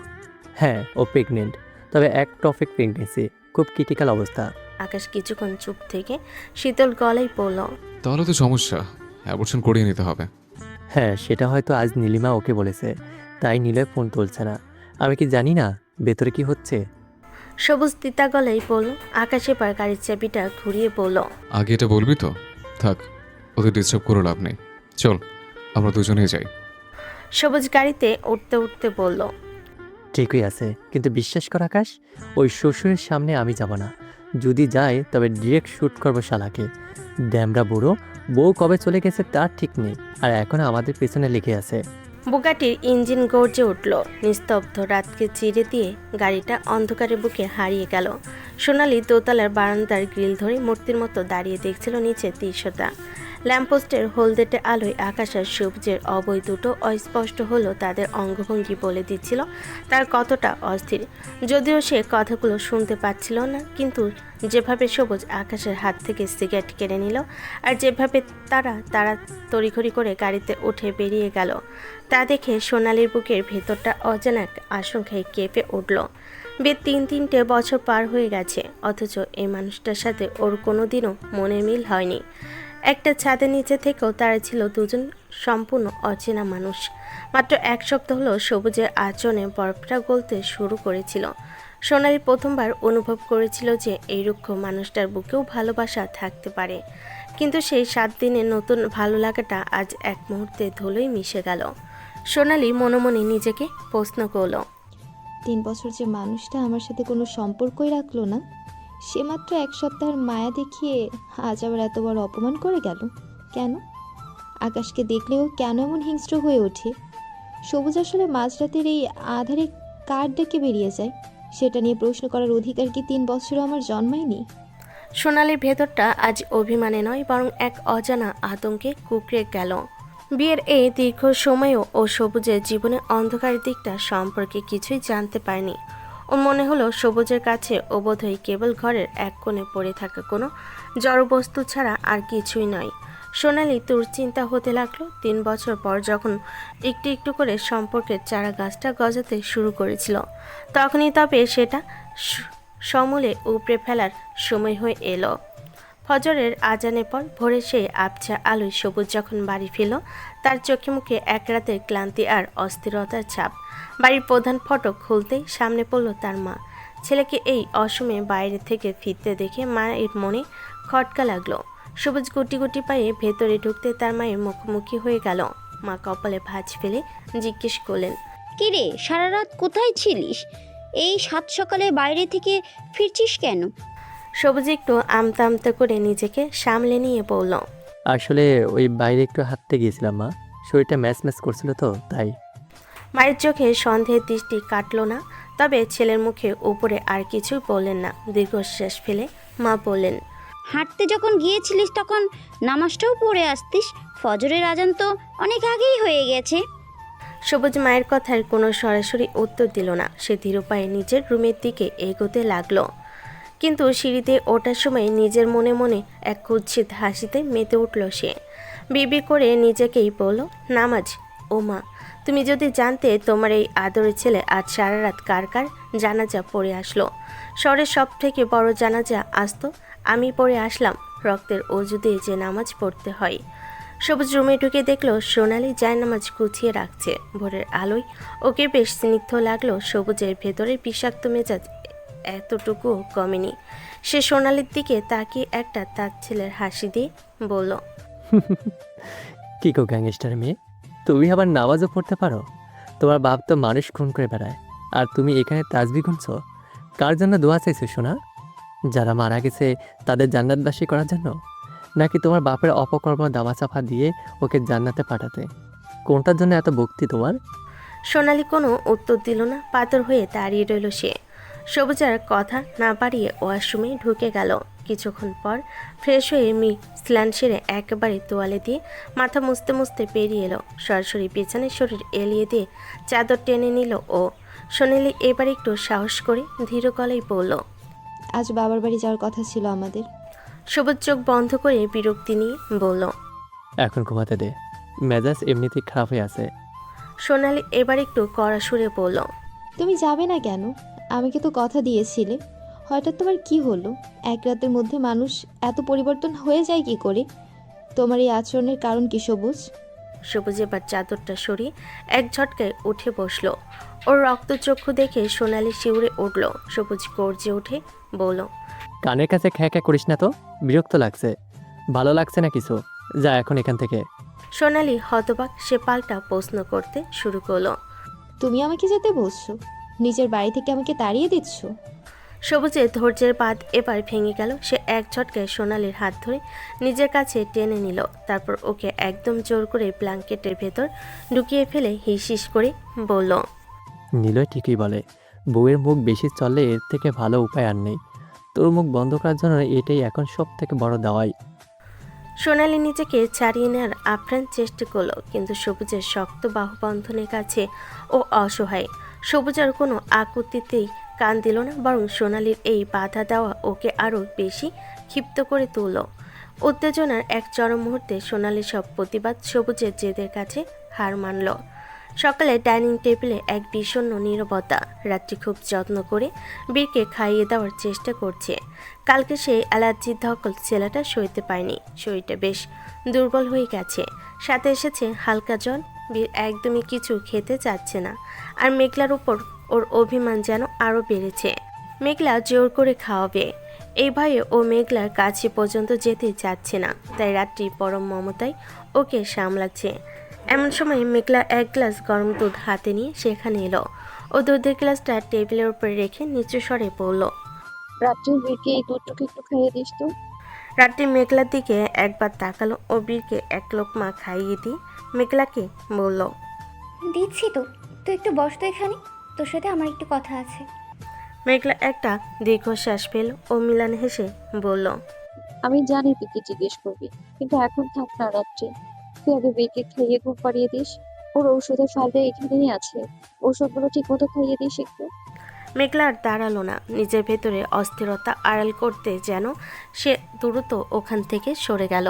হ্যাঁ ও প্রেগনেন্ট, তবে একটফিক প্রেগনেন্সি, খুব ক্রিটিক্যাল অবস্থা। আকাশ কিছুক্ষণ চুপ থেকে শীতল গলায় বলল, তাহলে তো সমস্যা, অ্যাবর্শন করিয়ে নিতে হবে। হ্যাঁ সেটা হয়তো আজ নীলিমা ওকে বলেছে, তাই নিলয় ফোন তুলছে না। আমি কি জানি না ভেতরে কি হচ্ছে? সবুজ তিতা গলায় বলল। আকাশ এবার গাড়ির চাবিটা ঘুরিয়ে বলল, আগে এটা বলবি তো? থাক, ওদের ডিস্টার্ব করে লাভ নেই, চল আমরা দুজনেই যাই। সবুজ গাড়িতে উঠতে উঠতে বলল, ঠিকই আছে, কিন্তু বিশ্বাস কর আকাশ, ওই শ্বশুরের সামনে আমি যাব না। যদি যাই তবে ডিরেক্ট শ্যুট করবো শালাকে। ড্যামরা বুড়ো বউ কবে চলে গেছে তার ঠিক নেই, আর এখন আমাদের পেছনে লেগে আছে। বুগাটির ইঞ্জিন গর্জে উঠল। নিস্তব্ধ রাতকে চিরে দিয়ে গাড়িটা অন্ধকারে বুকে হারিয়ে গেল। সোনালি দোতলার বারান্দার গ্রিল ধরে মূর্তির মতো দাঁড়িয়ে দেখছিল নিচে দৃশ্যটা। ল্যাম্পপোস্টের হলদেটে আলোয় আকাশ আর সবুজের অবয় দুটো অস্পষ্ট হলো তাদের অঙ্গভঙ্গি বলে দিচ্ছিল তার কতটা অস্থির। যদিও সে কথাগুলো শুনতে পাচ্ছিল না, কিন্তু যেভাবে সবুজ আকাশের হাত থেকে সিগারেট কেড়ে নিল আর যেভাবে তারা তড়িঘড়ি করে গাড়িতে উঠে বেরিয়ে গেল, তা দেখে সোনালির বুকের ভেতরটা অজানা এক আশঙ্কায় কেঁপে উঠল। বিয়ের 3 বছর পার হয়ে গেছে, অথচ এই মানুষটার সাথে ওর কোনোদিনও মনের মিল হয়নি। একটা ছাদের নিচে থেকেও তারা ছিল দুজন সম্পূর্ণ অচেনা মানুষ। মাত্র 1 সপ্তাহ হলো সবুজের আচরণে বরফটা গলতে শুরু করেছিল। সোনালি প্রথমবার অনুভব করেছিল যে এই রুক্ষ মানুষটার বুকেও ভালোবাসা থাকতে পারে, কিন্তু সেই 7 দিনের নতুন ভালো লাগাটা আজ এক মুহূর্তে ধুলোয় মিশে গেল। সোনালি মনে মনে নিজেকে প্রশ্ন করল, 3 বছর যে মানুষটা আমার সাথে কোনো সম্পর্কই রাখলো না, সে মাত্র 1 সপ্তাহের মায়া দেখিয়ে আজ আবার এত বড় অপমান করে গেল কেন? আকাশকে দেখলেও কেন এমন হিংস্র হয়ে ওঠে? সবুজ আসলে মাঝরাতের এই আধারে কার ডেকে বেরিয়ে যায়, সেটা নিয়ে প্রশ্ন করার অধিকার কি 3 বছরও আমার জন্মায়নি? সোনালির ভেতরটা আজ অভিমানে নয়, বরং এক অজানা আতঙ্কে কুঁকড়ে গেল। বিয়ের এই দীর্ঘ সময়েও ও সবুজের জীবনের অন্ধকার দিকটা সম্পর্কে কিছুই জানতে পারেনি। ওর মনে হলো সবুজের কাছে ও বোধহয় কেবল ঘরের এক কোণে পড়ে থাকা কোনো জড়বস্তু ছাড়া আর কিছুই নয়। সোনালি দুশ্চিন্তা হতে লাগলো। 3 বছর পর যখন একটু একটু করে সম্পর্কের চারা গাছটা গজাতে শুরু করেছিল, তখনই তবে সেটা সমূলে উপড়ে ফেলার সময় হয়ে এলো। ফজরের আজানের পর ভোরে সেই আবছা আলোয় সবুজ যখন বাড়ি ফিরল, তার চোখে মুখে এক রাতের ক্লান্তি আর অস্থিরতার ছাপ। বাড়ির প্রধান ফটক খুলতেই সামনে পড়ল তার মা। ছেলেকে এই অসময়ে বাইরে থেকে ফিরতে দেখে মায়ের মনে খটকা লাগলো। সবুজ গুটি গুটি পায়ে ভেতরে ঢুকতে তার মায়ের মুখোমুখি হয়ে গেল। মা কপালে ভাঁজ ফেলে জিজ্ঞেস করলেন, কিরে, সারা রাত কোথায় ছিলিস? এই 7 সকালে বাইরে থেকে ফিরছিস কেন? সবুজ একটু আমতা আমতা করে নিজেকে সামলে নিয়ে বলল, আসলে ওই বাইরে একটু হাঁটতে গিয়েছিলাম মা, শরীরটা ম্যাচ ম্যাচ করছিল তো তাই। মায়ের চোখে সন্দেহের দৃষ্টি কাটল না, তবে ছেলের মুখে উপরে আর কিছুই বললেন না। দীর্ঘশ্বাস ফেলে মা বললেন, হাঁটতে যখন গিয়েছিলিস তখন নামাজটাও পড়ে আসতিস। ফজরের আজান তো অনেক আগেই হয়ে গেছে। সবুজ মায়ের কথার কোনো সরাসরি উত্তর দিল না। সে ধীর পায়ে নিজের রুমের দিকে এগোতে লাগলো, কিন্তু সিঁড়িতে ওঠার সময় নিজের মনে মনে এক কুৎসিত হাসিতে মেতে উঠল সে। বিবি করে নিজেকেই বলল, নামাজ? ও মা, তুমি যদি জানতে তোমার এই আদরের ছেলে আজ সারা রাত কার কার জানাজা পড়ে আসলো। শহরের সব থেকে বড় জানাজা আসতো, আমি পড়ে আসলাম। রক্তের অজু দিয়ে যে নামাজ পড়তে হয়। সবুজ রুমে ঢুকে দেখলো সোনালি জায়নামাজ গুছিয়ে রাখছে। ভোরের আলোয় ওকে বেশ স্নিগ্ধ লাগলো। সবুজের ভেতরের বিষাক্ত মেজাজ এতটুকুও কমেনি। সে সোনালির দিকে তাকিয়ে একটা তার ছেলের হাসি দিয়ে বলল, কি গো গ্যাংস্টার মেয়ে, তুমি আবার নামাজও পড়তে পারো? তোমার বাপ তো মানুষ খুন করে বেড়ায়, আর তুমি এখানে তাসবিহ গুনছো? কার জন্য দোয়া চাইছো সোনা? যারা মারা গেছে তাদের জান্নাতবাসী করার জন্য, নাকি তোমার বাপের অপকর্ম দামাচাপা দিয়ে ওকে জান্নাতে পাঠাতে? কোনটার জন্য এত ভক্তি তোমার? সোনালি কোনো উত্তর দিল না। পাথর হয়ে দাঁড়িয়ে রইল সে। সবুজ আর কথা না বাড়িয়ে ওয়াশরুমে ঢুকে গেল। কিছুক্ষণ পর ফ্রেশ হয়ে স্নান সেরে একেবারে তোয়ালে দিয়ে মাথা মুছতে মুছতে বেরিয়ে এলো। সরাসরি পেছনে শরীর এলিয়ে দিয়ে চাদর টেনে নিল ও। সোনালি এবার একটু সাহস করে ধীর গলায় বলল, আজ বাবার বাড়ি যাওয়ার কথা ছিল আমাদের। সবুজ চোখ বন্ধ করে বিরক্তি নিয়ে বলল, এখন ঘুমাতে দে, মেজাজ এমনিতেই খারাপ হয়ে আছে। সোনালি এবার একটু কড়া সুরে বলল, তুমি যাবে না কেন? আমাকে তো কথা দিয়েছিলে। হঠাৎ তোমার কি হলো? এক রাতের মধ্যে মানুষ এত পরিবর্তন হয়ে যায় কি করে? তোমার এই আচরণের কারণ কি সবুজ? সবুজ এবার চাদরটা সরিয়ে এক ঝটকায় উঠে বসলো। ওর রক্তচক্ষু দেখে সোনালি শিউরে উঠল। সবুজ গর্জে উঠে বলল, কানের কাছে খ্যাঁ খ্যাঁ করিস না তো, বিরক্ত লাগছে। ভালো লাগছে না কিছু, যা এখন এখান থেকে। সোনালি হতবাক। সে পাল্টা প্রশ্ন করতে শুরু করলো, তুমি আমাকে যেতে বলছো? নিজের বাড়ি থেকে আমাকে তাড়িয়ে দিচ্ছ? সবুজের ধৈর্যের বাঁধ এবার ভেঙে গেল। সে এক ঝটকায় সোনালির হাত ধরে নিজের কাছে টেনে নিল, তারপর ওকে একদম জোর করে ব্ল্যাঙ্কেটের ভেতর ঢুকিয়ে ফেলে হিস করে বলল, নিলয় ঠিকই বলে, বউয়ের মুখ বেশি চললে এর থেকে ভালো উপায় আর নেই। তোর মুখ বন্ধ করার জন্য এটাই এখন সব থেকে বড় দাওয়াই। সোনালি নিজেকে ছাড়িয়ে নেওয়ার আপ্রাণ চেষ্টা করলো, কিন্তু সবুজের শক্ত বাহুবন্ধনের কাছে ও অসহায়। সবুজ আর কোনো আকুতিতেই কান দিল না, বরং সোনালির এই বাধা দেওয়া ওকে আরও বেশি ক্ষিপ্ত করে তুলল। উত্তেজনার এক চরম মুহূর্তে সোনালির সব প্রতিবাদ সবুজের জেদের কাছে হার মানল। সকালে ডাইনিং টেবিলে এক বিষণ্ণ নীরবতা। রাত্রি খুব যত্ন করে বীরকে খাইয়ে দেওয়ার চেষ্টা করছে। কালকে সেই অ্যালার্জির ধকল ছেলেটা সইতে পায়নি, শরীরটা বেশ দুর্বল হয়ে গেছে, সাথে এসেছে হালকা জ্বর। বীর একদমই কিছু খেতে চাচ্ছে না, আর মেঘলার উপর ওর অভিমান যেন আরও বেড়েছে। মেঘলা জোর করে খাওয়াবে এই ভয়ে ও মেঘলার কাছে পর্যন্ত যেতে চাচ্ছে না, তাই রাত্রি পরম মমতায় ওকে সামলাচ্ছে। এমন সময় মেঘলা এক গ্লাস গরম দুধ হাতে নিয়ে সেখানে এলো। ও দুধের গ্লাসটা টেবিলের উপরে রেখে নিচু স্বরে বলল, রাত্রে বীরকে এই দুধটুকু একটু খাইয়ে দিস তো। রাত্রি মেঘলার দিকে একবার তাকালো ও বীরকে এক লোকমা খাইয়ে দিয়ে মেঘলাকে বলল, দিচ্ছি তো, তুই একটু বস তো এখানে, তোর সাথে আমার একটু কথা আছে। মেঘলা একটা দীর্ঘশ্বাস ফেল ও মিলান হেসে বলল, আমি জানি তুই কি জিজ্ঞেস করবি, কিন্তু এখন থাক না রাত্রে। তুই আগে বীরকে খাইয়ে ঘুম পাড়িয়ে দিস। ওর ঔষধের ফাইলটা এখানেই আছে, ওষুধগুলো ঠিক মতো খাইয়ে দিস একটু। মেঘলা আর দাঁড়ালো না, নিজের ভেতরে অস্থিরতা আড়াল করতে যেন সে দ্রুত ওখান থেকে সরে গেল।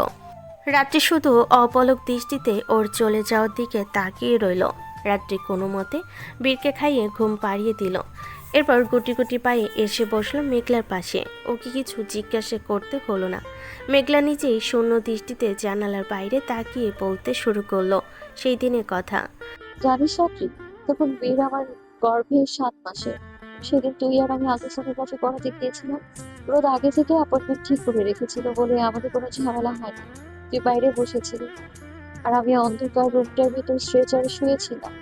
রাত্রি শুধু অপলক দৃষ্টিতে ওর চলে যাওয়ার দিকে তাকিয়ে রইল। রাত্রি কোনো মতে বীরকে খাইয়ে ঘুম পাড়িয়ে দিল। এরপর গুটি গুটি পায়ে এসে বসলো মেঘলার পাশে। ওকে কিছু জিজ্ঞাসা করতে হলো না, মেঘলা নিজেই শূন্য দৃষ্টিতে জানালার বাইরে তাকিয়ে বলতে শুরু করলো সেই দিনের কথা। জানিস রাত্রি, তখন বীর আমার গর্ভে 7 মাসে, সেদিন তুই আর আমি আল্ট্রাসাউন্ডের কাছে করাতে গিয়েছিলাম। রোদ আগে থেকে অ্যাপয়েন্টমেন্ট ঠিক করে রেখেছিল বলে আমাদের কোনো ঝামেলা হয়নি। তুই বাইরে বসেছিলি আর আমি অন্ধকার রুমটার ভিতর স্ট্রেচারে শুয়েছিলাম।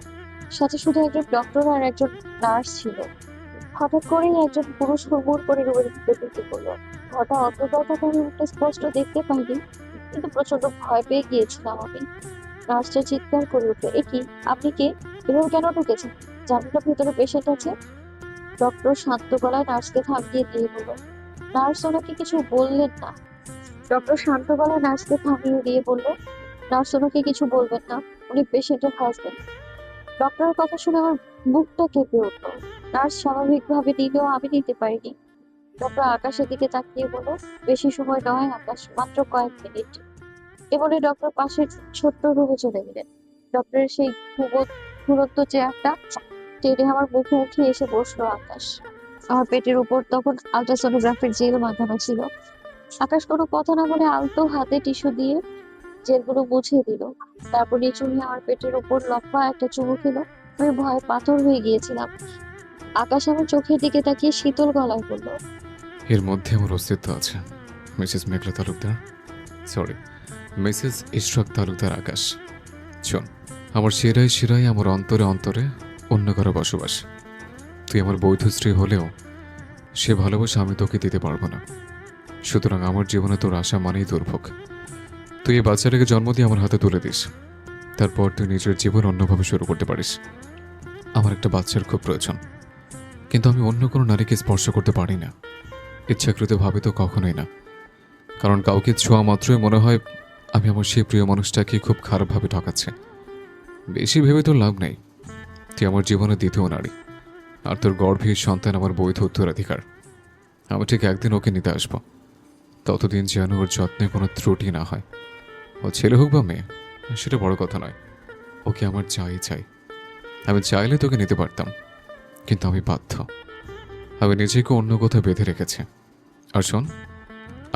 সাথে শুধু একজন ডক্টর আর একজন নার্স ছিল। হঠাৎ করেই একজন পুরুষ হুড়মুড় করে রুমের ভিতরে ঢুকে পড়লো। ঘটা অন্ধকারটা আমি একটা স্পষ্ট দেখতে পাইনি, কিন্তু প্রচন্ড ভয় পেয়ে গিয়েছিলাম আমি। নার্সটা চিৎকার করে উঠলো, এ কি, আপনি কে, এভাবে কেন ঢুকেছেন, জানেন না ভিতরে পেশেন্ট আছে? ডক্টর শান্ত গলায় নার্সকে থামিয়ে দিয়ে বলল। নার্স ওনাকে কিছু বললেন না। ডক্টর শান্ত গলায় নার্সকে থামিয়ে দিয়ে বলল, নার্স ওনাকে কিছু বলবেন না, উনি পেশেন্টের হাজবেন্ড। ডক্টরের কথা শুনে আমার বুকটা কেঁপে উঠলো। নার্স স্বাভাবিকভাবে নিলেও আমি নিতে পারিনি। ডক্টর আকাশের দিকে তাকিয়ে বলল, বেশি সময় নয় আকাশ, মাত্র কয়েক মিনিট। এ বলে ডক্টর পাশের ছোট্ট রুমে চলে গেলেন। ডক্টরের সেই ঘুরন্ত চেয়ারটা টেনে আমার মুখোমুখি এসে বসলো আকাশ। আমার পেটের উপর তখন আল্ট্রাসোনোগ্রাফির জেল মাখানো ছিল। আকাশ কোনো কথা না বলে আলতো হাতে টিস্যু দিয়ে জেলগুলো মুছে দিল। তারপর নিচু হয়ে আমার পেটের উপর লম্বা একটা চুমু খেলো। আমি ভয়ে পাথর হয়ে গিয়েছিলাম। আকাশ আমার চোখের দিকে তাকিয়ে শীতল গলায় বলল, এর মধ্যে আমার অস্তিত্ব আছে, মিসেস মেঘলা তালুকদার, সরি মিসেস ইশরাক তালুকদার আকাশ। শোন, আমার শিরায় শিরায়, আমার অন্তরে অন্তরে অন্য কারো বসবাস। তুই আমার বৈধ স্ত্রী হলেও সে ভালোবাসা আমি তোকে দিতে পারবো না। সুতরাং আমার জীবনে তোর আশা মানেই দুর্ভোগ। তুই এই বাচ্চাটাকে জন্ম দিয়ে আমার হাতে তুলে দিস, তারপর তুই নিজের জীবন অন্যভাবে শুরু করতে পারিস। আমার একটা বাচ্চার খুব প্রয়োজন, কিন্তু আমি অন্য কোনো নারীকে স্পর্শ করতে পারি না, ইচ্ছাকৃতভাবে তো কখনোই না। কারণ কাউকে ছোঁয়া মাত্রই মনে হয় আমি আমার সেই প্রিয় মানুষটাকে খুব খারাপভাবে ঠকাচ্ছে। বেশি ভেবে তোর লাভ নেই, তুই আমার জীবনের দ্বিতীয় নারী, আর তোর গর্ভের সন্তান আমার বৈধ উত্তরাধিকার। আমি ঠিক একদিন ওকে নিতে আসবো, ততদিন যেন ওর যত্নে কোনো ত্রুটি না হয়। ও ছেলে হোক বা মেয়ে সেটা বড় কথা নয়, ওকে আমার চাই চাই। আমি চাইলে তোকে নিতে পারতাম, কিন্তু আমি বাধ্য। আমি নিজেকে অন্য কোথাও বেঁধে রেখেছি। আর শোন,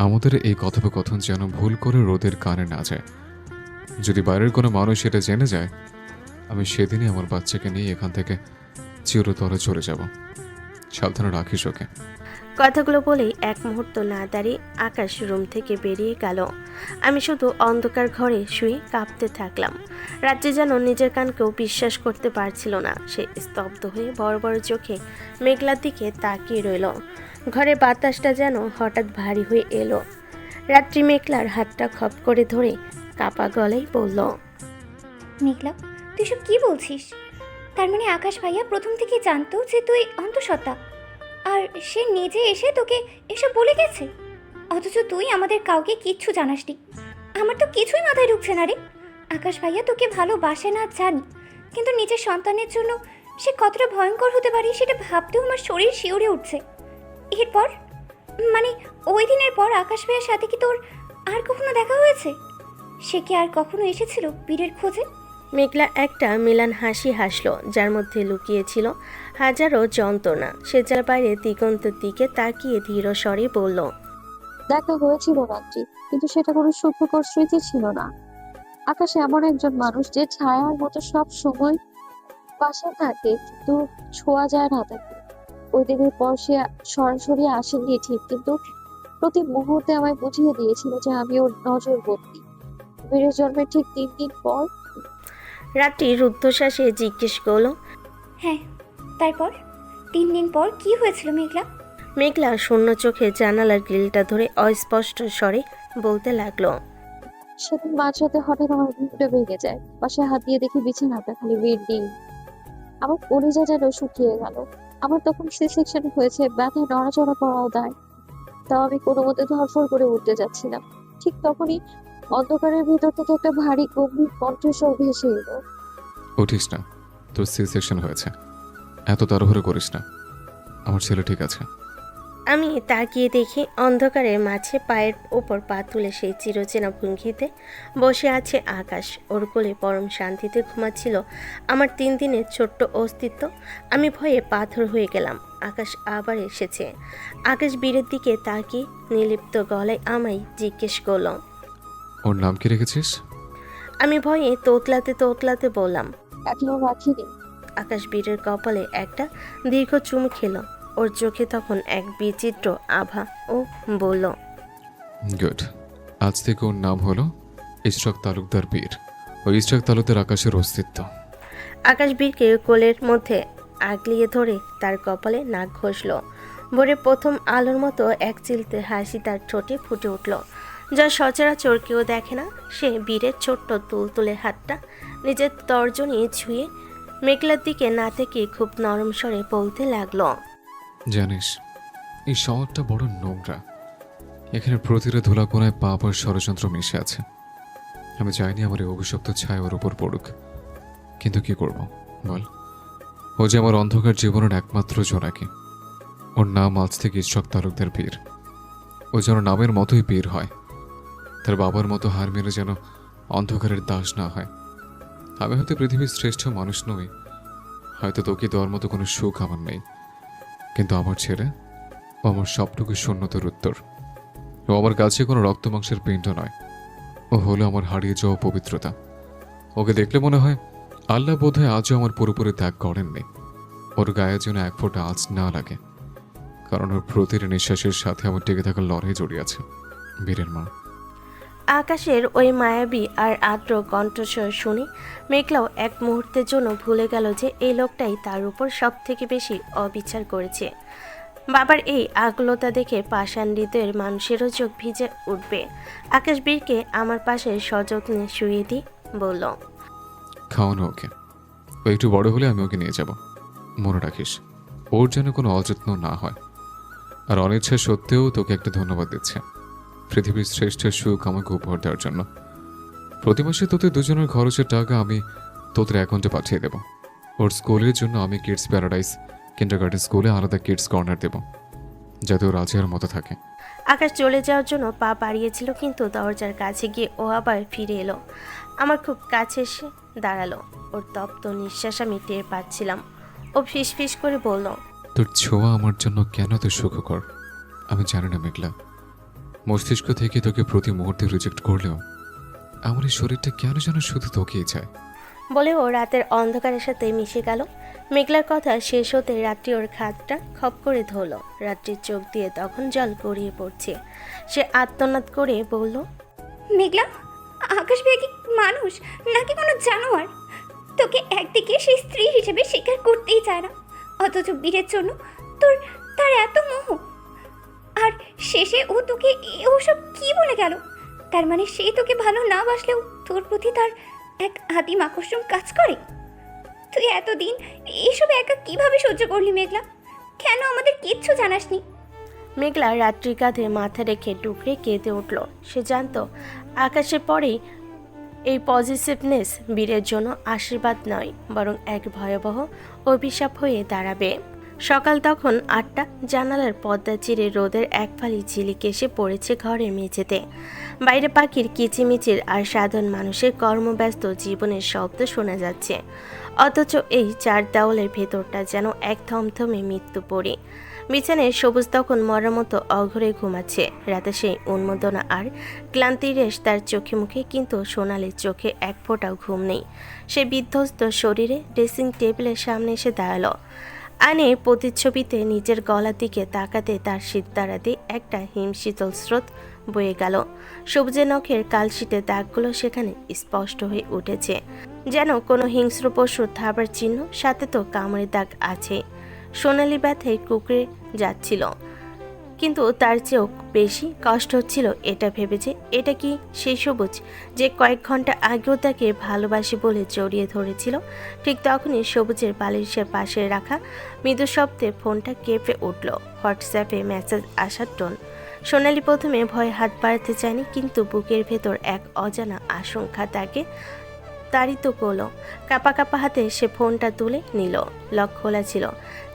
আমাদের এই কথোপকথন যেন ভুল করে রোদের কানে না যায়। যদি বাইরের কোনো মানুষ এটা জেনে যায়, আমি সেদিনই আমার বাচ্চাকে নিয়ে এখান থেকে চিরতরে চলে যাব। সাবধানে রাখিস ওকে। কথাগুলো বলেই এক মুহূর্ত না দাঁড়িয়ে আকাশ রুম থেকে বেরিয়ে গেল। আমি শুধু অন্ধকার ঘরে শুয়ে কাঁপতে থাকলাম। রাত্রি যেন নিজের কানকেও বিশ্বাস করতে পারছিল না। সে স্তব্ধ হয়ে বড় বড় চোখে মেঘলার দিকে তাকিয়ে রইল। ঘরে বাতাসটা যেন হঠাৎ ভারী হয়ে এলো। রাত্রি মেঘলার হাতটা খপ করে ধরে কাপা গলায় বলল, মেঘলা, তুই সব কি বলছিস? তার মানে আকাশ ভাইয়া প্রথম থেকে জানতো যে তুই অন্তঃসত্ত্বা, আর সে নিজে এসে তোকে এসব বলে গেছে, অথচ তুই আমাদের কাউকে কিচ্ছু জানাসনি। আমার তো কিছুই মাথায় ঢুকছে না রে। আকাশ ভাইয়া তোকে ভালোবাসে না জানি, কিন্তু নিজের সন্তানের জন্য সে কতটা ভয়ঙ্কর হতে পারে সেটা ভাবতেও আমার শরীর শিউরে উঠছে। এরপর মানে ওই দিনের পর আকাশ ভাইয়ার সাথে কি তোর আর কখনো দেখা হয়েছে? সে কি আর কখনো এসেছিল বীরের খোঁজে? মেঘলা একটা মিলান হাসি হাসলো, যার মধ্যে লুকিয়েছিল হাজারো যন্ত্রণা। সে যার বাইরে দিগন্তের দিকে তাকিয়ে ধীর স্বরে বলল, দেখা হয়েছিল রাত্রি, কিন্তু সেটা কোনো সুখকর স্মৃতি ছিল না। আকাশ এমন একজন মানুষ যে ছায়ার মতো সব সময় পাশে থাকে, কিন্তু ছোঁয়া যায় না তাকে। ওই দিনের পর সে সরাসরি আসেনি ঠিক, কিন্তু প্রতি মুহূর্তে আমায় বুঝিয়ে দিয়েছিল যে আমি ওর নজরবন্দি। বীরের জন্মের ঠিক 3 দিন পর। রাত্রি রুদ্ধশ্বাসে জিজ্ঞেস করলো, হ্যাঁ, তারপর 3 দিন পর কি হয়েছিল মেঘলা? মেঘলা শূন্য চোখে জানালার গ্রিলটা ধরে অস্পষ্ট স্বরে বলতে লাগলো, সেদিন মাঝরাতে হঠাৎ আমার ঘুমটা ভেঙে যায়। পাশে হাত দিয়ে দেখি বিছানাটা খালি বেড নেই। আমার কলিজা যেন শুকিয়ে গেল। আমার তখন সি সেকশন হয়েছে, ব্যথায় নড়াচড়া করাও দায়। তাও আমি কোনো মতে ধরফর করে উঠতে যাচ্ছিলাম। ঠিক তখনই অন্ধকারের ভিতর থেকে একটা ভারী গম্ভীর কণ্ঠস্বর ভেসে এলো। উঠিস না, তোর সি সেকশন হয়েছে, এত তাড়াহুড়ো করিস না, আমার ছেলে ঠিক আছে। আমি তাকিয়ে দেখি অন্ধকারের মাঝে পায়ের ওপর পা তুলে সেই চিরচেনা ভঙ্গিতে বসে আছে আকাশ। ওর কোলে পরম শান্তিতে ঘুমাচ্ছিল আমার 3 দিনের ছোট্ট অস্তিত্ব। আমি ভয়ে পাথর হয়ে গেলাম। আকাশ আবার এসেছে। আকাশ বীরের দিকে তাকিয়ে নির্লিপ্ত গলায় আমায় জিজ্ঞেস করলো, ওর নাম কি রেখেছিস? আমি ভয়ে তোতলাতে তোতলাতে বললাম, এখনো রাখিনি। আকাশ বীরের কপালে একটা দীর্ঘ চুমু খেলো। ওর চোখে তখন এক বিচিত্র আভা। ও বলল, গুড, আজ থেকে ওর নাম হলো ইশরাক তালুকদার বীর। ওই ইশরাক তালুকদার আকাশের অস্তিত্ব। আকাশ বীরকে কোলের মধ্যে আগলিয়ে ধরে তার কপালে নাক ঘষল। ভোরে প্রথম আলোর মতো এক চিলতে হাসি তার ঠোঁটে ফুটে উঠল, যা সচরাচর কেউ দেখে না। সে বীরের ছোট্ট তুলতুলে হাতটা নিজের তর্জনী ছুঁয়ে মেঘলার দিকে না থেকে খুব নরম স্বরে বলতে লাগলো, জানিস, এই শহরটা বড় নোংরা। এখানে প্রতিটা ধুলাকোনায় পাপ আর ষড়যন্ত্র মিশে আছে। আমি চাইনি আমার এই অভিশপ্ত ছায়া ওর উপর পড়ুক, কিন্তু কি করব বল? ও যে আমার অন্ধকার জীবনের একমাত্র জোনাকি। ওর নাম আজ থেকে ইশরাক তালুকদার বীর। ও যেন নামের মতোই বীর হয়, তার বাবার মতো হার মেরে যেন অন্ধকারের দাস না হয়। আমি হয়তো পৃথিবীর শ্রেষ্ঠ মানুষ নই, হয়তো তোকে দেওয়ার মতো কোনো সুখ আমার নেই, কিন্তু আমার ছেলে, ও আমার সবটুকু শূন্যতার উত্তর। ও আমার কাছে কোনো রক্ত মাংসের পিণ্ড নয়, ও হলো আমার হারিয়ে যাওয়া পবিত্রতা। ওকে দেখলে মনে হয় আল্লাহ বোধহয় আজও আমার পুরোপুরি ত্যাগ করেননি। ওর গায়ে যেন এক ফোঁটা আঁচ না লাগে, কারণ ওর প্রতিটি নিঃশ্বাসের সাথে আমার টিকে থাকার লড়াই জড়িয়ে আছে। বীরের মা। আকাশের ওই মায়াবী আর আর্দ্র কণ্ঠস্বর শুনে মেঘলাও এক মুহূর্তের জন্য ভুলে গেল যে এই লোকটাই তার উপর সব থেকে বেশি অবিচার করেছে। বাবার এই আকুলতা দেখে পাষাণ হৃদয়ের মানুষেরও চোখ ভিজে উঠবে। আকাশ বীরকে আমার পাশে সযত্নে শুয়ে দিয়ে বলল, খাওয়ানো ওকে, ও একটু বড় হলে আমি ওকে নিয়ে যাব। মনে রাখিস, ওর যেন কোনো অযত্ন না হয়। আর অনিচ্ছা সত্ত্বেও তোকে একটা ধন্যবাদ দিচ্ছে, পৃথিবীর শ্রেষ্ঠ সুখ আমাকে উপহার দেওয়ার জন্য। প্রতি মাসে তোদের দুজনের খরচের টাকা আমি তোদের অ্যাকাউন্টে পাঠিয়ে দেব। ওর স্কুলের জন্য আমি কিডস প্যারাডাইস কিন্ডারগার্টেন স্কুলে আলাদা কিডস কর্নার দেব, যাতে ও রাজিয়ার মতো থাকে। আকাশ চলে যাওয়ার জন্য পা বাড়িয়েছিল, কিন্তু দরজার কাছে গিয়ে ও আবার ফিরে এলো। আমার খুব কাছে এসে দাঁড়ালো। ওর তপ্ত নিঃশ্বাস আমি টের পাচ্ছিলাম। ও ফিসফিস করে বলল, তোর ছোঁয়া আমার জন্য কেন তো সুখকর আমি জানি না মেঘলা। মস্তিষ্ক থেকে তোকে প্রতি মুহূর্তে রিজেক্ট করলেও আমার এই শরীরটা কেন যেন শুধু তোকেই চায়। বলে ও রাতের অন্ধকারের সাথে মিশে গেল। মেঘলার কথা শেষ হতে রাত্রি ওর খাতটা খপ করে ধরল। রাত্রির চোখ দিয়ে তখন জল গড়িয়ে পড়ছে। সে আত্মনাদ করে বলল, মেঘলা, আকাশ ভাইয়া কি মানুষ নাকি কোনো জানোয়ার? তোকে একদিকে সেই স্ত্রী হিসেবে স্বীকার করতেই চায় না, অথচ বীরের জন্য তার এত মোহ। আর শেষে ও তোকে ওসব কি বলে গেল? তার মানে সে তোকে ভালো না বাসলেও তোর প্রতি তার এক আদিম আকর্ষণ কাজ করে। তুই এতদিন এসব একা কিভাবে সহ্য করলি মেঘলা? কেন আমাদের কিচ্ছু জানাসনি? মেঘলা রাত্রি কাঁধে মাথা রেখে টুকরে কেঁদে উঠল। সে জানতো আকাশের পরেই এই পজিটিভনেস বীরের জন্য আশীর্বাদ নয়, বরং এক ভয়াবহ অভিশাপ হয়ে দাঁড়াবে। সকাল তখন 8টা। জানালার পর্দা চিরে রোদের এক ফালি ঝিলিক এসে পড়েছে ঘরের মেঝেতে। বাইরে পাখির কিচিমিচির আর সাধারণ মানুষের কর্মব্যস্ত জীবনের শব্দ শোনা যাচ্ছে, অথচ এই চার দেওয়ালের ভেতরটা যেন এক থমথমে মৃত্যুপরী। বিছানায় সবুজ তখন মরার মতো অঘরে ঘুমাচ্ছে। রাতে সেই উন্মোদনা আর ক্লান্তির রেশ তার চোখে মুখে, কিন্তু সোনালির চোখে এক ফোঁটাও ঘুম নেই। সে বিধ্বস্ত শরীরে ড্রেসিং টেবিলের সামনে এসে দাঁড়ালো। আনে প্রতিচ্ছবিতে নিজের গলার দিকে তাকাতে তার সিদ্ধারাতে একটা হিমশীতল স্রোত বয়ে গেল। সবুজে নখের কালশিটে দাগগুলো সেখানে স্পষ্ট হয়ে উঠেছে, যেন কোনো হিংস্র পশুর থাবার চিহ্ন, সাথে তো কামড়ের দাগ আছে। সোনালি ব্যথায় কুকড়ে যাচ্ছিল, কিন্তু তার চেয়েও বেশি কষ্ট হচ্ছিল এটা ভেবে যে এটা কি সেই সবুজ যে কয়েক ঘন্টা আগেও তাকে ভালোবাসি বলে জড়িয়ে ধরেছিল। ঠিক তখনই সবুজের বালিশের পাশে রাখা মৃদু শব্দে ফোনটা কেঁপে উঠল। হোয়াটসঅ্যাপে মেসেজ আসার টোন। সোনালি প্রথমে ভয়ে হাত বাড়াতে চায়নি, কিন্তু বুকের ভেতর এক অজানা আশঙ্কা তাকে তাড়িত করল। কাপা কাপা হাতে সে ফোনটা তুলে নিল। লক খোলা ছিল।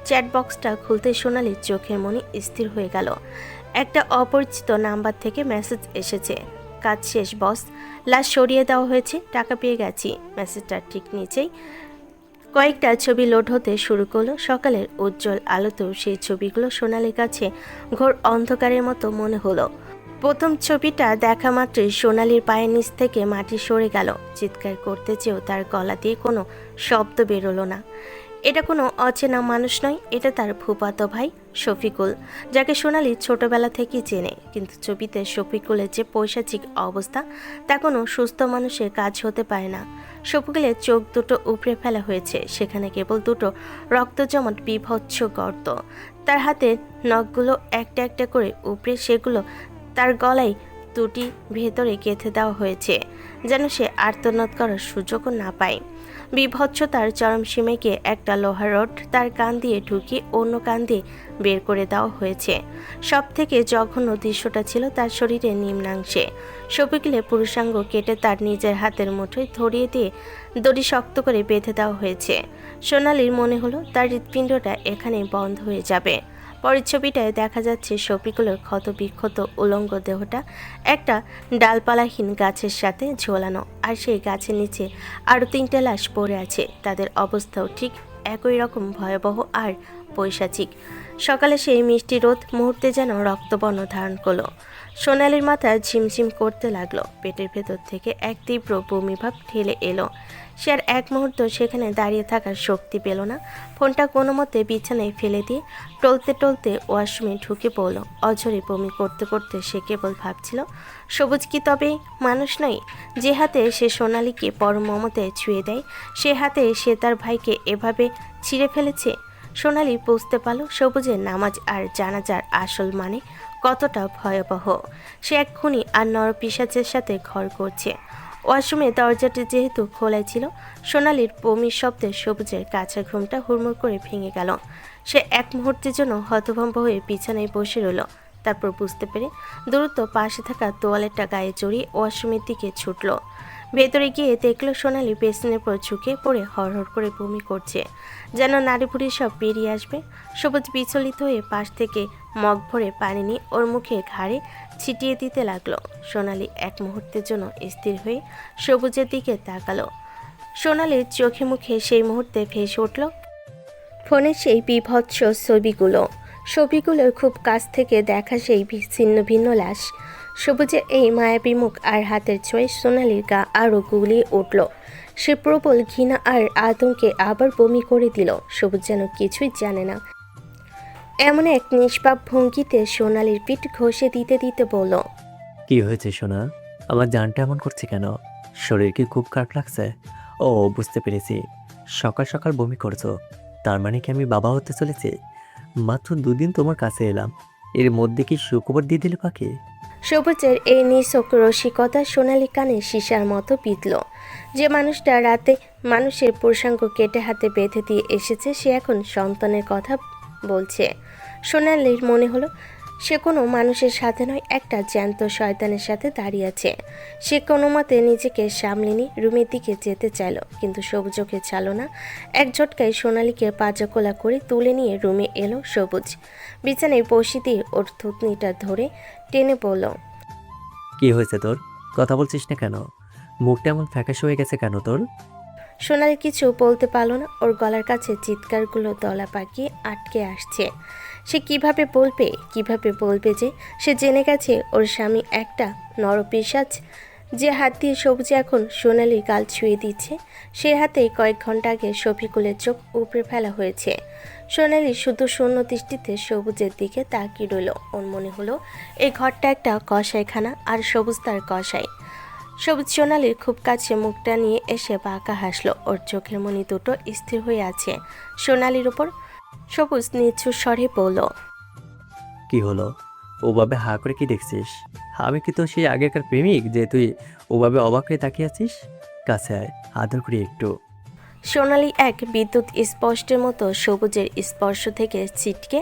চ্যাট বক্সটা খুলতে সোনালির চোখের মনি স্থির হয়ে গেল। একটা অপরিচিত নাম্বার থেকে মেসেজ এসেছে। কাজ শেষ বস, লাশ সরিয়ে দেওয়া হয়েছে, টাকা পেয়ে গেছি। মেসেজটার ঠিক নিচেই কয়েকটা ছবি লোড হতে শুরু করলো। সকালের উজ্জ্বল আলোতেও সেই ছবিগুলো সোনালির কাছে ঘোর অন্ধকারের মতো মনে হলো। প্রথম ছবিটা দেখা মাত্রই সোনালির পায়ের নিচ থেকে মাটি সরে গেল। চিৎকার করতে চেয়েও তার গলা দিয়ে কোনো শব্দ বেরোলো না। এটা কোনো অচেনা মানুষ নয়, এটা তার ফুফাতো ভাই শফিকুল, যাকে সোনালি ছোটবেলা থেকেই চেনে। কিন্তু ছবিতে শফিকুলের যে পৈশাচিক অবস্থা, তা কোনো সুস্থ মানুষের কাজ হতে পারে না। শফিকুলের চোখ দুটো উপড়ে ফেলা হয়েছে, সেখানে কেবল দুটো রক্তজমাট বিভৎস গর্ত। তার হাতের নখগুলো একটা একটা করে উপড়ে সেগুলো তার গলায় দুটি ভেতরে গেঁথে দেওয়া হয়েছে, যেন সে আর্তনাদ করার সুযোগও না পায়। বিভৎসতার চরম সীমায় গিয়ে একটা লোহার রড তার কান দিয়ে ঢুকিয়ে অন্য কান দিয়ে বের করে দেওয়া হয়েছে। সব থেকে জঘন্য দৃশ্যটা ছিল তার শরীরের নিম্নাংশে। শফিকুলে পুরুষাঙ্গ কেটে তার নিজের হাতের মুঠোয় ধরিয়ে দিয়ে দড়ি শক্ত করে বেঁধে দেওয়া হয়েছে। সোনালির মনে হলো তার হৃৎপিণ্ডটা এখানে বন্ধ হয়ে যাবে। পরের ছবিটায় দেখা যাচ্ছে শফিকুলের ক্ষত বিক্ষত উলঙ্গ দেহটা একটা ডালপালাহীন গাছের সাথে ঝোলানো, আর সেই গাছের নিচে আরও 3টে লাশ পড়ে আছে। তাদের অবস্থাও ঠিক একই রকম ভয়াবহ আর পৈশাচিক। সকালে সেই মিষ্টি রোদ মুহূর্তে যেন রক্তবর্ণ ধারণ করলো। সোনালির মাথা ঝিমঝিম করতে লাগলো। পেটের ভেতর থেকে এক তীব্র বমিভাব ঠেলে এলো। সে আর এক মুহূর্ত সেখানে দাঁড়িয়ে থাকার শক্তি পেল না। ফোনটা কোনো মতে বিছানায় ফেলে দিয়ে টলতে টলতে ওয়াশরুমে ঢুকে পড়ল। অঝরে বমি করতে করতে সে কেবল ভাবছিল, সবুজ কি তবে মানুষ নয়? যে হাতে সে সোনালীকে পরম মমতায় ছুঁয়ে দেয়, সে হাতে সে তার ভাইকে এভাবে ছিঁড়ে ফেলেছে। সোনালী বুঝতে পারল সবুজের নামাজ আর জানাজার আসল মানে কতটা ভয়াবহ। সে এক খুনি আর নরপিশাচের সাথে ঘর করছে। ওয়াশরুমে দরজাটি যেহেতু খোলাই ছিল, সোনালির বমির শব্দে সবুজের কাঁচা ঘুমটা হুড়মুড় করে ভেঙে গেল। সে এক মুহূর্তের জন্য হতভম্ব হয়ে বিছানায় বসে রইল। তারপর বুঝতে পেরে দ্রুত পাশে থাকা তোয়ালেটটা গায়ে জড়িয়ে ওয়াশরুমের দিকে ছুটল। ভেতরে গিয়ে দেখল সোনালি বেসিনের পর ঝুঁকে পড়ে হরহর করে বমি করছে, যেন নাড়িভুড়ি সব বেরিয়ে আসবে। সবুজ বিচলিত হয়ে পাশ থেকে মগ ভরে পানি নিয়ে ওর মুখে ঘাড়ে ছিটিয়ে দিতে লাগলো। সোনালি এক মুহূর্তের জন্য স্থির হয়ে সবুজের দিকে তাকালো। সোনালির চোখে মুখে সেই মুহূর্তে ভেসে উঠল ফোনের সেই বিভৎস ছবিগুলোর খুব কাছ থেকে দেখা সেই ছিন্ন ভিন্ন লাশ। সবুজের এই মায়াবী মুখ আর হাতের ছোঁয়ায় সোনালির গা আরও গুলিয়ে উঠল। সে প্রবল ঘৃণা আর আতঙ্কে আবার বমি করে দিল। সবুজ যেন কিছুই জানে না। এমন এক নিষ্পাপ ভঙ্গিতে সোনালির পিঠ ঘষে দিতে দিতে বলল, কি হয়েছে সোনা? আমার জানটা এমন করছে কেন? শরীর কি খুব খারাপ লাগছে? ও বুঝতে পেরেছি, সকাল সকাল বমি করছো। তার মানে কি আমি বাবা হতে চলেছি? মাত্র 2 দিন তোমার কাছে এলাম, এর মধ্যে কি সুখবর দিয়ে দিল কাকে? সবুজের এই নিছক রসিকতা সোনালি কানে সীসার মতো বিঁধল। যে মানুষটা রাতে মানুষের প্রসঙ্গ কেটে হাতে বেঁধে দিয়ে এসেছে সে এখন সন্তানের কথা বলছে। সোনালির মনে হলো সে কোনো মানুষের সাথে নয়, একটা জ্যান্ত শয়তানের সাথে দাঁড়িয়ে আছে। সে কোনো মতে নিজেকে সামলে নিয়ে রুমের দিকে যেতে চাইল, কিন্তু সবুজ ওকে চাইল না। এক ঝটকায় সোনালিকে পাজাকোলা করে তুলে নিয়ে রুমে এলো সবুজ। বিছানায় বসে দিয়ে ওর থুতনিটা ধরে টেনে পড়ল। কি হয়েছে তোর? কথা বলছিস না কেন? মুখটা এমন ফ্যাকাশ হয়ে গেছে কেন তোর? সোনালি কিছু বলতে পারল না। ওর গলার কাছে চিৎকারগুলো দলা পাকিয়ে আটকে আসছে। সে কিভাবে বলবে যে সে জেনে গেছে ওর স্বামী একটা নরপিশাচ। যে হাত দিয়ে সবুজ এখন সোনালির গাল ছুঁয়ে দিচ্ছে সে হাতেই কয়েক ঘন্টা আগে শফিকুলের চোখ উপড়ে ফেলা হয়েছে। সোনালি শুধু শূন্য দৃষ্টিতে সবুজের দিকে তাকিয়ে রইল। ওর মনে হলো এই ঘরটা একটা কসাইখানা আর সবুজ তার কসাই। সবুজ সোনালির খুব কাছে মুখটা নিয়ে এসে বাঁকা হাসলো। ওর চোখের মনি দুটো স্থির হয়ে আছে সোনালির ওপর। সবুজ নিচু স্বরে বলল, কি হলো? ওভাবে হা করে কি দেখছিস? আমি কি তো সেই আগেকার প্রেমিক যে তুই ওভাবে অবাক হয়ে তাকিয়ে আছিস? কাছে আয়, আদর করি একটু। সোনালি এক বিদ্যুৎ স্পর্শের মতো সবুজের স্পর্শ থেকে ছিটকে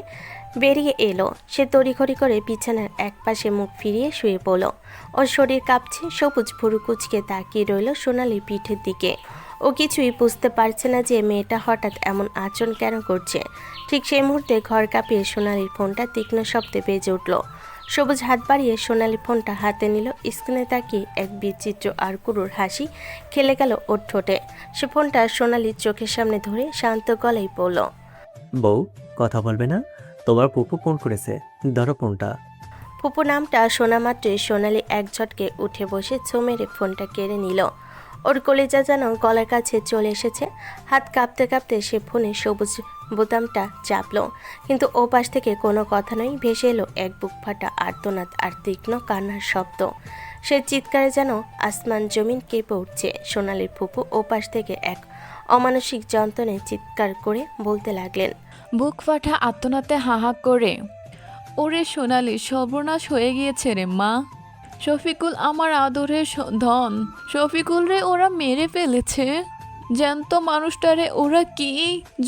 বেরিয়ে এলো। সে তড়িঘড়ি করে বিছানার এক পাশে মুখ ফিরিয়ে শুয়ে পড়ল। ওর শরীর কাঁপছে। সবুজ ভুরু কুচকে তাকিয়ে রইল সোনালির পিঠের দিকে। ও কিছুই বুঝতে পারছে না যে মেয়েটা হঠাৎ এমন আচরণ কেন করছে। ঠিক সেই মুহূর্তে ঘর কাঁপিয়ে সোনালির ফোনটা তীক্ষ্ণ শব্দে বেজে উঠল। সবুজ হাত বাড়িয়ে সোনালি ফোনটা হাতে নিল। স্ক্রিনে তাকিয়ে এক বিচিত্র আর কুরুর হাসি খেলে গেল ওর ঠোঁটে। সে ফোনটা সোনালির চোখের সামনে ধরে শান্ত গলায় বলল, বউ, কথা বলবে না? তোমার পুপু ফোন করেছে, ধরো ফোনটা। ফুপু নামটা শোনা মাত্রই সোনালি এক ঝটকে উঠে বসে ছো মেরে ফোনটা কেড়ে নিল। ওর কলিজা যেন গলার কাছে চলে এসেছে। হাত কাঁপতে কাঁপতে সে ফোনে সবুজ বোতামটা চাপলো, কিন্তু ও পাশ থেকে কোনো কথা নয়। ভেসে এলো এক বুক ফাটা আর্তনাদ আর তীক্ষ্ণ কান্নার শব্দ। সে চিৎকারে যেন আসমান জমিন কেঁপে উঠছে। সোনালির ফুপু ও পাশ থেকে এক অমানসিক যন্ত্রণায় চিৎকার করে বলতে লাগলেন, বুক ফাটা আত্মনাতে হাহা করে, ওরে সোনালি, সর্বনাশ হয়ে গিয়েছে রে মা। শফিকুল আমার আদরের ধন, শফিকুল রে ওরা মেরে ফেলেছে। জ্যান্ত মানুষটারে ওরা কি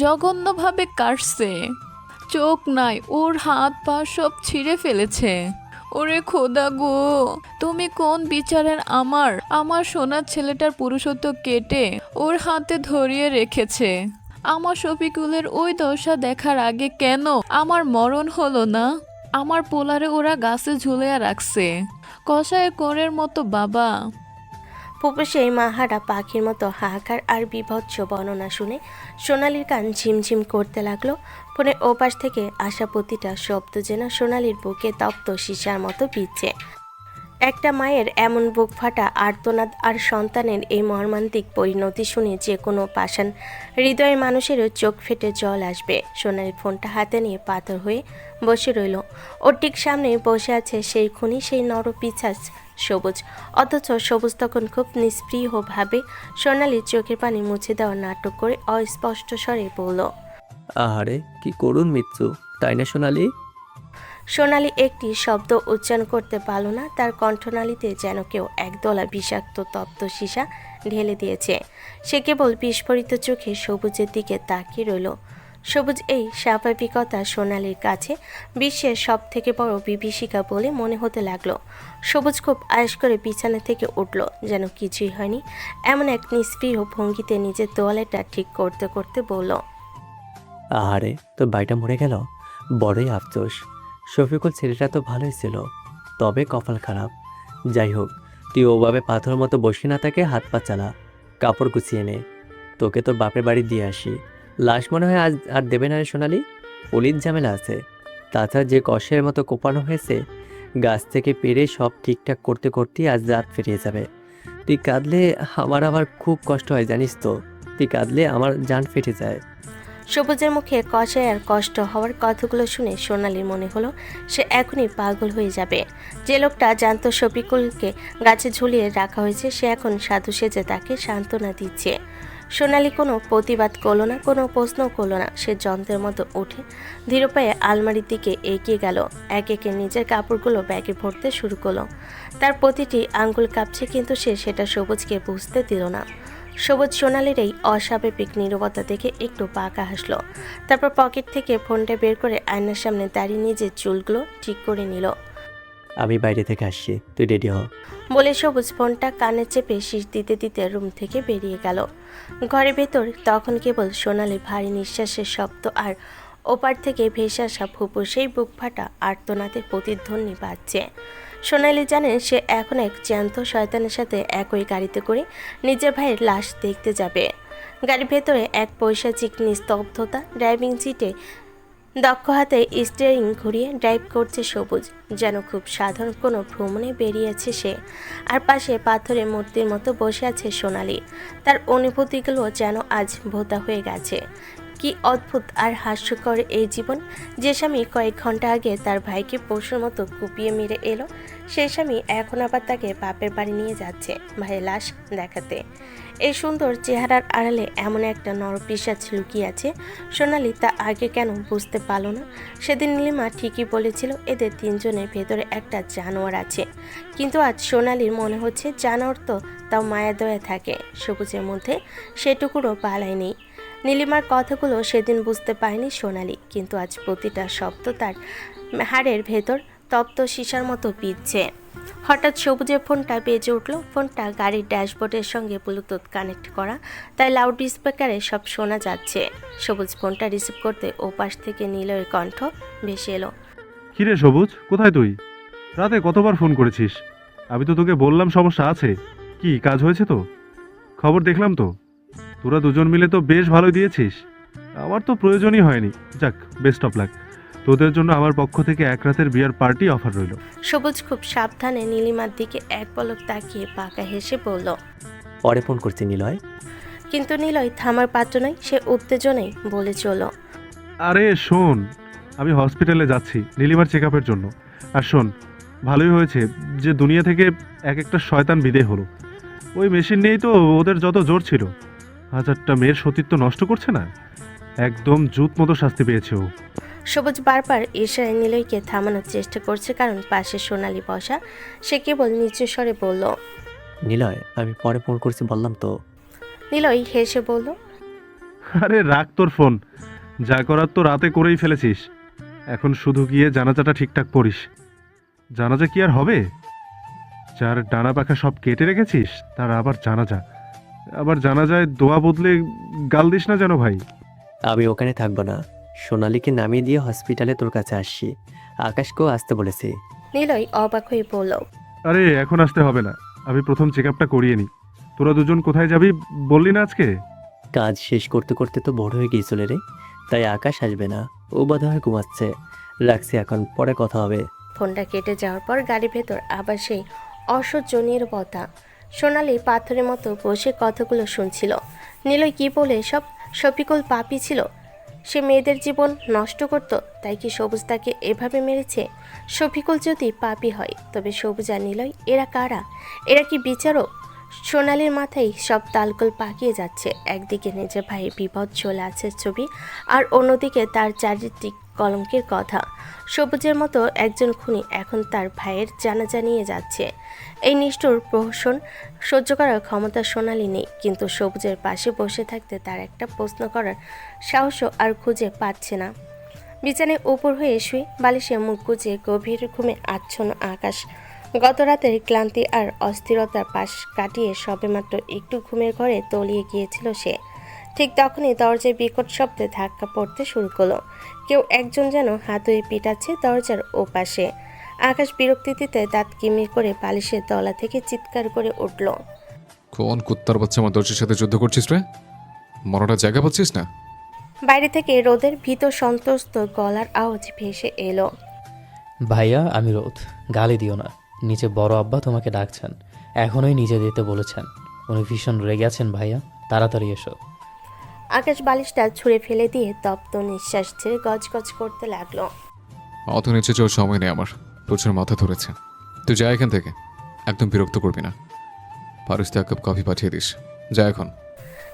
জঘন্যভাবে কাটছে। চোখ নাই, ওর হাত পা সব ছিঁড়ে ফেলেছে। ওরে খোদা গো, তুমি কোন বিচারের আমার সোনার ছেলেটার পুরুষত্ব কেটে ওর হাতে ধরিয়ে রেখেছে। আমার শফিকুলের ওই দশা দেখার আগে কেন আমার মরণ হলো না? আমার পোলারে ওরা গাছে ঝুলিয়ে রাখছে, কষায় কোরের মতো বাবা। ফুপু সেই মাহারা পাখির মতো হাহাকার আর বিভৎস বর্ণনা শুনে সোনালির কান ঝিমঝিম করতে লাগলো। ফোনের ওপাশ থেকে আসা প্রতিটা শব্দ যেন সোনালির বুকে তপ্ত সীসার মতো বিচ্ছে। একটা মায়ের এমন বুক ফাটা আর্তনাদ আর সন্তানের এই মর্মান্তিক পরিণতি শুনে যে কোনো পাষাণ হৃদয়ের মানুষেরও চোখ ফেটে জল আসবে। সোনালি ফোনটা হাতে নিয়ে পাথর হয়ে বসে রইল। ওর ঠিক সামনে বসে আছে সেই খুনি, সেই নরপিশাচ সবুজ। অথচ সবুজ তখন খুব নিস্পৃহভাবে সোনালির চোখের পানি মুছে দেওয়ার নাটক করে অস্পষ্ট স্বরে বলল, আহারে, কি করুণ মৃত্যু, তাই না সোনালি? সোনালি একটি শব্দ উচ্চারণ করতে পারল না। তার কণ্ঠনালীতে যেন কেউ একদলা বিষাক্ত তপ্ত সীসা ঢেলে দিয়েছে। সে কেবল বিস্ফোরিত চোখে সবুজের দিকে তাকিয়ে রইল। সবুজ এই স্বাভাবিকতা সোনালির কাছে বিশ্বের সব থেকে বড় বিভীষিকা বলে মনে হতে লাগলো। সবুজ খুব আয়েশ করে বিছানা থেকে উঠল, যেন কিছুই হয়নি এমন এক নিস্পৃহ ভঙ্গিতে নিজের তোয়ালেটা ঠিক করতে করতে বলল, আহারে, তোর ভাইটা মরে গেল, বড়ই আফসোস। শফিকুল ছেলেটা তো ভালোই ছিল, তবে কপাল খারাপ। যাই হোক, তুই ওভাবে পাথর মতো বসে না থাকে, হাত পা চালা, কাপড় গুছিয়ে নে, তোকে তোর বাপের বাড়ি দিয়ে আসি। লাশ মনে হয় আজ আর দেবে না রে সোনালি, পুলিশ ঝামেলা আছে। তাছাড়া যে কষের মতো কোপানো হয়েছে, গাছ থেকে পেরে সব ঠিকঠাক করতে করতেই আজ রাত ফিরিয়ে যাবে। তুই কাঁদলে আমার আবার খুব কষ্ট হয় জানিস তো, তুই কাঁদলে আমার জান ফেটে যায়। সবুজের মুখে কষায় আর কষ্ট হওয়ার কথাগুলো শুনে সোনালির মনে হলো সে এখনই পাগল হয়ে যাবে। যে লোকটা জানতো শফিকুলকে গাছে ঝুলিয়ে রাখা হয়েছে সে এখন সাধু সেজে তাকে সান্ত্বনা দিচ্ছে। সোনালি কোনো প্রতিবাদ করলো না, কোনো প্রশ্নও করলো না। সে যন্ত্রের মতো উঠে ধীর পায়ে আলমারির দিকে এগিয়ে গেল। এক একে নিজের কাপড়গুলো ব্যাগে ভরতে শুরু করলো। তার প্রতিটি আঙ্গুল কাঁপছে, কিন্তু সে সেটা সবুজকে বুঝতে দিল না। সবুজ সোনালির এই অস্বাভাবিক নীরবতা দেখে একটু বাঁকা হাসলো। তারপর পকেট থেকে ফোনটা বের করে আয়নার সামনে দাঁড়িয়ে নিজের চুলগুলো ঠিক করে নিল। আমি বাইরে থেকে আসছি, তুই রেডি হ। বলে সবুজ ফোনটা কানে চেপে শীষ দিতে দিতে রুম থেকে বেরিয়ে গেল। ঘরের ভেতর তখন কেবল সোনালি ভারী নিঃশ্বাসের শব্দ আর ওপার থেকে ভেসে আসা ফুপুর সেই বুক ফাটা আর্তনাদের প্রতিধ্বনি বাজছে। সোনালি জানেন সে এখন এক জ্যান্ত শয়তানের সাথে একই গাড়িতে করে নিজের ভাইয়ের লাশ দেখতে যাবে। গাড়ির ভেতরে এক পৈশাচিক নিস্তব্ধতা। ড্রাইভিং সিটে দক্ষ হাতে স্টিয়ারিং ঘুরিয়ে ড্রাইভ করছে সবুজ, যেন খুব সাধারণ কোনো ভ্রমণে বেরিয়েছে সে। আর পাশে পাথরের মূর্তির মতো বসে আছে সোনালি। তার অনুভূতিগুলো যেন আজ ভোতা হয়ে গেছে। কি অদ্ভুত আর হাস্যকর এই জীবন! যে স্বামী কয়েক ঘন্টা আগে তার ভাইকে পশুর মতো কুপিয়ে মেরে এলো, সেই স্বামী এখন আবার তাকে বাপের বাড়ি নিয়ে যাচ্ছে ভাইয়ের লাশ দেখাতে। এই সুন্দর চেহারার আড়ালে এমন একটা নরপিশাচ লুকিয়ে আছে। সোনালি তা আগে কেন বুঝতে পারল না? সেদিন নীলিমা ঠিকই বলেছিল এদের তিনজনের ভেতরে একটা জানোয়ার আছে, কিন্তু আজ সোনালির মনে হচ্ছে জানোয়ার তো তাও মায়া দয়া থাকে, সবুজের মধ্যে সেটুকুরও পালায় নেই। নীলিমার কথাগুলো সেদিন বুঝতে পারেনি সোনালি, কিন্তু আজ প্রতিটা শব্দ তার হাড়ের ভেতর তপ্ত সীসার মতো পিচ্ছে। হঠাৎ সবুজের ফোনটা বেজে উঠল। ফোনটা গাড়ির ড্যাশবোর্ডের সঙ্গে ব্লুটুথ কানেক্ট করা, তাই লাউড স্পিকারে সব শোনা যাচ্ছে। সবুজ ফোনটা রিসিভ করতে ওপাশ থেকে নিলয়ের কণ্ঠ ভেসে এলো। কিরে সবুজ, কোথায় তুই? রাতে কতবার ফোন করেছিস? আমি তো তোকে বললাম সমস্যা আছে। কি কাজ হয়েছে তো? খবর দেখলাম তো, তোরা দুজন মিলে তো বেশ ভালোই দিয়েছিস। আমার তো প্রয়োজনই হয়নি। যাক, বেস্ট অফ লাক। তোদের জন্য আমার পক্ষ থেকে এক রাতের বিয়ার পার্টি অফার রইল। সবুজ খুব সাবধানে নীলিমার দিকে এক পলক তাকিয়ে বাঁকা হেসে বলল। পরে ফোন করছি নিলয়। কিন্তু নিলয় থামার পাত্র নয়, সে উত্তেজনায় বলে চলো। আরে শোন, আমি হসপিটালে যাচ্ছি নীলিমার চেক আপের জন্য। আর শোন, ভালোই হয়েছে যে দুনিয়া থেকে এক একটা শয়তান বিদেয় হলো। ওই মেশিন নেই তো ওদের যত জোর ছিল। হাজারটা মেয়ের সতীত্ব নষ্ট করছে না, একদম জুত মতো শাস্তি পেয়েছে ও। সবুজ বারবার ইশারায় নিলয়কে থামানোর চেষ্টা করছে, কারণ পাশে সোনালি বসা। সে কেবল নিচু স্বরে বলল, নিলয় আমি পরে ফোন করছি বললাম তো। নিলয় হেসে বলল, আরে রাখ তোর ফোন, যা করার তো রাতে করেই ফেলেছিস। এখন শুধু গিয়ে জানাজাটা ঠিকঠাক পড়িস। জানাজা কি আর হবে? যার ডানা পাখা সব কেটে রেখেছিস তার আবার জানাজায় দোয়া বদলে গাল দিস না যেন ভাই। আমি ওখানে থাকবো না, সোনালীকে নামিয়ে দিয়ে হসপিটালে তোর কাছে আসছি। আকাশকেও আসতে বলেছি। নিলয় অবাক হয়ে বলল, আরে এখন আসতে হবে না, আমি প্রথম চেক আপটা করিয়ে নিই। তোরা দুজন কোথায় যাবি বললি না আজকে? কাজ শেষ করতে করতে তো বড় হয়ে গিয়েছিল রে, তাই আকাশ আসবে না, ও বোধহয় ঘুমাচ্ছে। রাখছি এখন, পরে কথা হবে। ফোনটা কেটে যাওয়ার পর গাড়ির ভেতর আবার সেই অসহ্য নীরবতা। সোনালি পাথরের মতো বসে কথাগুলো শুনছিল। নিলয় কি বলে সব? শফিকুল পাপী ছিল, সে মেয়েদের জীবন নষ্ট করত, তাই কি সবুজ তাকে এভাবে মেরেছে? শফিকুল যদি পাপী হয় তবে সবুজ আর নিলয় এরা কারা? এরা কি বিচারক? সোনালির মাথায় সব তালগোল পাকিয়ে যাচ্ছে। একদিকে নিজের ভাই বিপদ চলে আছে ছবি, আর অন্যদিকে তার চারিত্রিক কলঙ্কের কথা। সবুজের মতো একজন খুনি এখন তার ভাইয়ের জানাজা নিয়ে যাচ্ছে। এই নিষ্ঠুর প্রহসন সহ্য করার ক্ষমতা সোনালি নেই, কিন্তু সবুজের পাশে বসে থাকতে তার একটা প্রশ্ন করার সাহসও আর খুঁজে পাচ্ছে না। বিছানায় উপর হয়ে শুয়ে বালিশে মুখ গুজে গভীর ঘুমে আচ্ছন্ন আকাশ। গত রাতের ক্লান্তি আর অস্থিরতার পাশ কাটিয়ে সবেমাত্র একটু ঘুমের ঘরে তলিয়ে গিয়েছিল সে। ঠিক তখনই দরজায় বিকট শব্দে ধাক্কা পড়তে শুরু করলো। কেউ একজন যেন হাতুড়ি পিটাচ্ছে দরজার ওপাশে। আকাশ বিরক্তিতে দাঁত কিমির করে বালিশের তলা থেকে চিৎকার করে উঠল, কোন কুত্তার বাচ্চা আমার দরজার সাথে যুদ্ধ করছিস রে? মরাটা জায়গা পাচ্ছিস না? বাইরে থেকে রোদের ভীত সন্ত্রস্ত গলার আওয়াজ ভেসে এলো। ভাইয়া আমি রোদ, গালি দিও না। নিচে বড় আব্বা তোমাকে ডাকছেন, এখনই নিচে দিতে বলেছেন। উনি ভীষণ রেগে আছেন ভাইয়া, তাড়াতাড়ি এসো। আকাশ বালিশটা ছুঁড়ে ফেলে দিয়ে তপ্ত নিঃশ্বাস ছেড়ে গজগজ করতে লাগলো। অত নিচে যাওয়ার সময় নেই আমার, প্রচুর মাথা ধরেছে। তুই যা এখান থেকে, একদম বিরক্ত করবি না। পারিস তো এক কাপ কফি পাঠিয়ে দিস, যা এখন।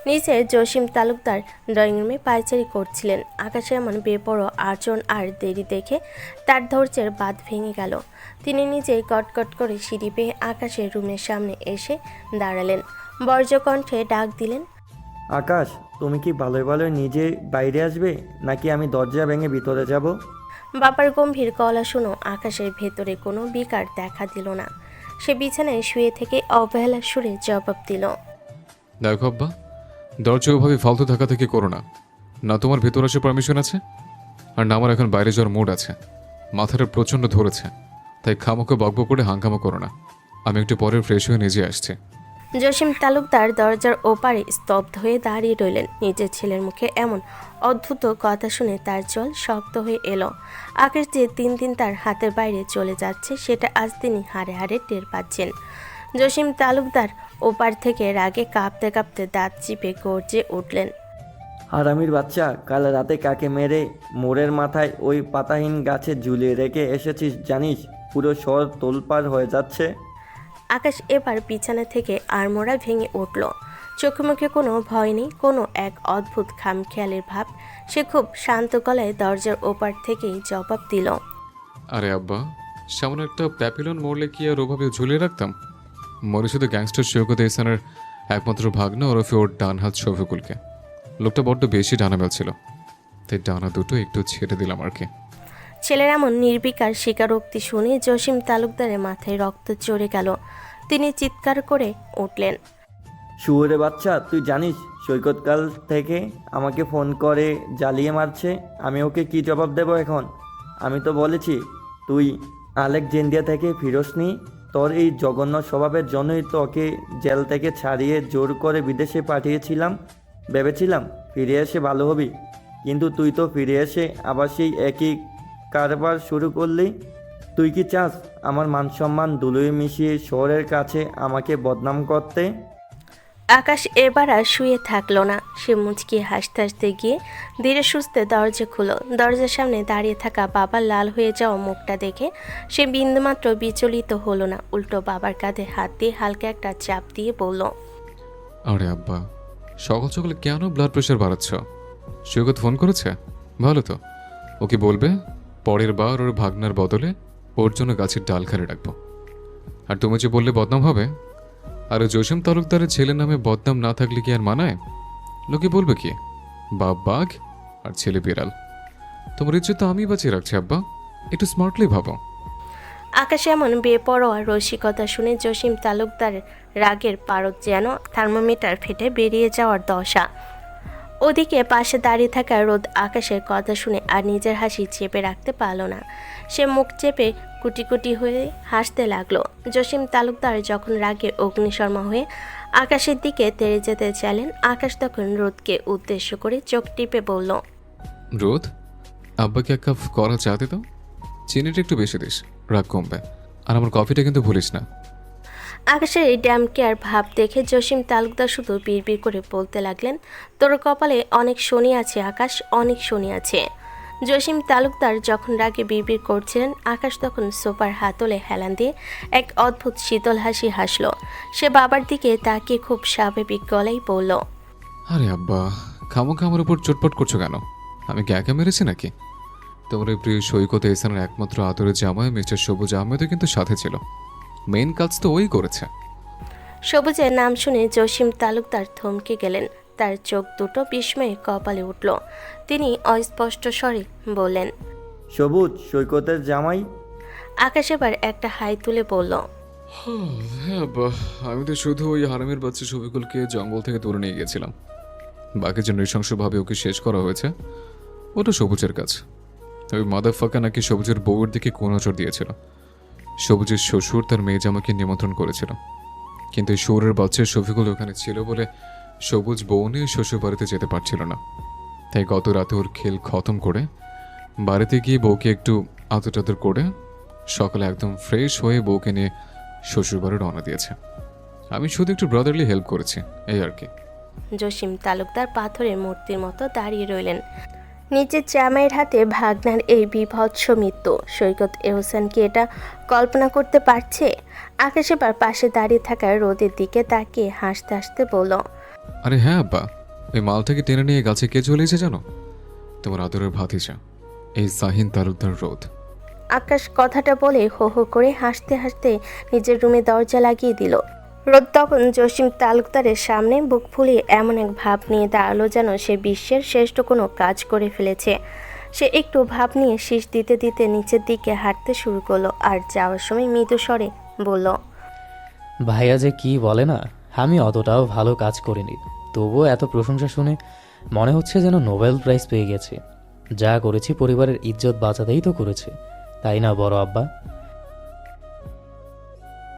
নিচে জসিম তালুকদার ড্রয়িং রুমে পায়চারি করছিলেন। আকাশের এমন বেপরোয়া আচরণ আর দেরি দেখে তার ধৈর্যের বাঁধ ভেঙে গেল। তিনি নিজেই কটকট করে সিঁড়ি বেয়ে আকাশের রুমের সামনে এসে দাঁড়ালেন। বর্জ্যকণ্ঠে ডাক দিলেন, আকাশ, তুমি কি ভালোই ভালোই নিজে বাইরে আসবে, নাকি আমি দরজা ভেঙে ভিতরে যাব? বাবার গম্ভীর গলা শুনো আকাশের ভেতরে কোনো বিকার দেখা দিল না। সে বিছানায় শুয়ে থেকে অবহেলার সুরে জবাব দিল, দেখো আব্বা, দরজা ওভাবে ফালতু থাকা থেকে করো না। না তোমার ভেতর আসার পারমিশন আছে, আর না আমার এখন বাইরে যাওয়ার মুড আছে। মাথাটা প্রচণ্ড ধরেছে, তাই খামোকে বকবক করে হাঙ্গামা করো না। আমি একটু পরে ফ্রেশ হয়ে নিজে আসছি। জসিম তালুকদার দরজার ওপারে স্তব্ধ হয়ে দাঁড়িয়ে রইলেন। নিজের ছেলের মুখে এমন অদ্ভুত কথা শুনে তার জল শক্ত হয়ে এলো। আকাশ যে দিন দিন তার হাতের বাইরে চলে যাচ্ছে সেটা আজ তিনি হাড়ে হাড়ে টের পাচ্ছেন। জসিম তালুকদার ওপার থেকে রাগে কাঁপতে কাঁপতে দাঁত চিপে গর্জে উঠলেন, হারামির বাচ্চা, কাল রাতে কাকে মেরে মোড়ের মাথায় ওই পাতাহীন গাছে ঝুলিয়ে রেখে এসেছিস জানিস? পুরো শহর তোলপাড় হয়ে যাচ্ছে। আকাশ এবার বিছানা থেকে আড়মোড়া ভেঙে উঠল। চোখে মুখে কোনো ভয় নেই, কোনো এক অদ্ভুত খামখেয়ালের ভাব। সে খুব শান্ত গলায় দরজার ওপার থেকেই জবাব দিল, আরে আব্বা, সামনে একটা প্যাপিলন মরলে কি আর ওভাবে ঝুলিয়ে রাখতাম? মরে শুধু গ্যাংস্টার সৈকত এহসানের একমাত্র ভাগ্নে ওরফে ওর ডান হাত শফিকুলকে। লোকটা বড্ড বেশি ডানামেল ছিল, তাই ডানা দুটো একটু ছেড়ে দিলাম আর কি। ছেলের এমন নির্বিকার স্বীকারোক্তি শুনে জসিম তালুকদারের মাথায় রক্ত চড়ে গেল। তিনি চিৎকার করে উঠলেন, শুয়োরে বাচ্চা, তুই জানিস সৈকত কাল থেকে আমাকে ফোন করে জ্বালিয়ে মারছে। আমি ওকে কি জবাব দেব এখন? আমি তো বলেছি তুই আলেকজেন্ডিয়া থেকে ফিরোসনি। তোর এই জঘন্য স্বভাবের জন্যই তো ওকে জেল থেকে ছাড়িয়ে জোর করে বিদেশে পাঠিয়েছিলাম। ভেবেছিলাম ফিরে এসে ভালো হবি, কিন্তু তুই তো ফিরে এসে আবার সেই একই কারবার শুরু করলি। তুই কি চাস আমার মান সম্মান ধুলোয় মিশিয়ে শহরের কাছে আমাকে বদনাম করতে? আকাশ এবার আর শুয়ে থাকলো না। সে মুচকিয়ে হাসতে হাসতে গিয়ে ধীরে সুস্থে দরজা খুলো। দরজার সামনে দাঁড়িয়ে থাকা বাবার লাল হয়ে যাওয়া মুখটা দেখে সে বিন্দুমাত্র বিচলিত হলো না। উল্টো বাবার কাঁধে হাত দিয়ে হালকা একটা চাপ দিয়ে বলল, আরে আব্বা, সকাল সকালে কেন ব্লাড প্রেশার বাড়াচ্ছ? সৈকত ফোন করেছে? ভালো তো। ওকে বলবে পরের বার ওর ভাগনার বদলে ওর জন্য গাছের ডাল খারে রাখবো। আর তুমি যে বললে বদনাম হবে, আর জসিম তালুকদারের ছেলের নামে বদনাম না থাকলে কি আর মানায়? লোকে বলবে কি, বাপ বাঘ আর ছেলে বিড়াল। তোমার ইচ্ছে তো আমি বাঁচিয়ে রাখছি আব্বা, একটু স্মার্টলি ভাবো। আকাশে এমন বেপরোয়া রসিকতা শুনে জসিম তালুকদার রাগের পারদ যেন থার্মোমিটার ফেটে বেরিয়ে যাওয়ার দশা। ওদিকে পাশে দাঁড়িয়ে থাকা রোদ আকাশের কথা শুনে আর নিজের হাসি চেপে রাখতে পারল না। সে মুখ চেপে কুটি কুটি হয়ে হাসতে লাগলো। জসিম তালুকদার যখন রাগে অগ্নিশর্মা হয়ে আকাশের দিকে তেড়ে যেতে চাইলেন, আকাশ তখন রোদকে উদ্দেশ্য করে চোখ টিপে বলল, রোদ, আব্বাকে এক কাপ করা চা দে তো। চিনিটা একটু বেশি দিস, রাগ কমবে। আর আমার কফিটা কিন্তু ভুলিস না। আকাশের এই ড্যাম কেয়ার ভাব দেখে জসিম তালুকদার শুধু বিড়বিড় করে বলতে লাগলেন, তোর কপালে অনেক শনি আছে আকাশ, অনেক শনি আছে। জসিম তালুকদার যখন রাগে বিড়বিড় করছিলেন, আকাশ তখন সোফার হাতলে হেলান দিয়ে এক অদ্ভুত শীতল হাসি হাসল। সে বাবার দিকে তাকিয়ে খুব স্বাভাবিক গলায় বলল, আরে আব্বা, খামোখা আমার উপর চটপট করছো কেন? আমি কি একা মেরেছি নাকি? তোমার এই প্রিয় সৈকত এহসানের একমাত্র আদরের জামাই মিস্টার সবুজ আহমেদও কিন্তু সাথে ছিল। মেইন কাজ তো ওই করেছে। সবুজের নাম শুনে জসিম তালুকদার থমকে গেলেন। তার চোখ দুটো বিস্ময়ে কপালে উঠল। তিনি অস্পষ্ট স্বরে বললেন, সবুজ সৈকতের জামাই? আকাশ এবার একটা হাই তুলে বলল, হ্যাঁ আব্বা, আমি তো শুধু ওই হারামের বাচ্চা শফিকুলকে জঙ্গল থেকে তুলে নিয়ে গেছিলাম। বাকি যে নৃশংসভাবে ওকে শেষ করা হয়েছে ওটা সবুজের কাজ। ওই মাদার ফাঁকা নাকি সবুজের বউয়ের দিকে কোন নজর দিয়েছিল। সবুজের শ্বশুর তার মেয়ে জামাকে নিমন্ত্রণ করেছিল, কিন্তু এই শহরের বাচ্চা শফিকুল ওখানে ছিল বলে সবুজ বউ নিয়ে শ্বশুর বাড়িতে যেতে পারছিল না। তাই গত রাতে ওর খেল খতম করে বাড়িতে গিয়ে বউকে একটু আদর টাদর করে সকালে একদম ফ্রেশ হয়ে বউকে নিয়ে শ্বশুর বাড়ি রওনা দিয়েছে। আমি শুধু একটু ব্রাদারলি হেল্প করেছি, এই আর কি। জসিম তালুকদার পাথরের মূর্তির মতো দাঁড়িয়ে রইলেন। নিজের জামাইয়ের হাতে ভাগনার এই বিভৎস মৃত্যু সৈকত এহসান কি এটা কল্পনা করতে পারছে? আকাশ এবার পাশে দাঁড়িয়ে থাকা রোদের দিকে তাকিয়ে হাসতে হাসতে বলল, আরে হ্যাঁ আব্বা, ওই মালটাকে টেনে নিয়ে গাছে কে চলে এসে জানো? তোমার আদরের ভাতিজা, এই জাহিন তালুকদার রোদ। আকাশ কথাটা বলে হো হো করে হাসতে হাসতে নিজের রুমে দরজা লাগিয়ে দিল। রোদ তখন জসিম তালুকদারের সামনে বুক ফুলিয়ে এমন এক ভাব নিয়ে দাঁড়ালো যেন সে বিশ্বের শ্রেষ্ঠ কোনো কাজ করে ফেলেছে। সে একটু ভাব নিয়ে শীষ দিতে দিতে নিচের দিকে হাঁটতে শুরু করলো আর যাওয়ার সময় মৃদু স্বরে বলল, ভাইয়া যে কি বলে না, আমি অতটাও ভালো কাজ করিনি, তবুও এত প্রশংসা শুনে মনে হচ্ছে যেন নোবেল প্রাইজ পেয়ে গেছে। যা করেছি পরিবারের ইজ্জত বাঁচাতেই তো করেছে, তাই না বড় আব্বা?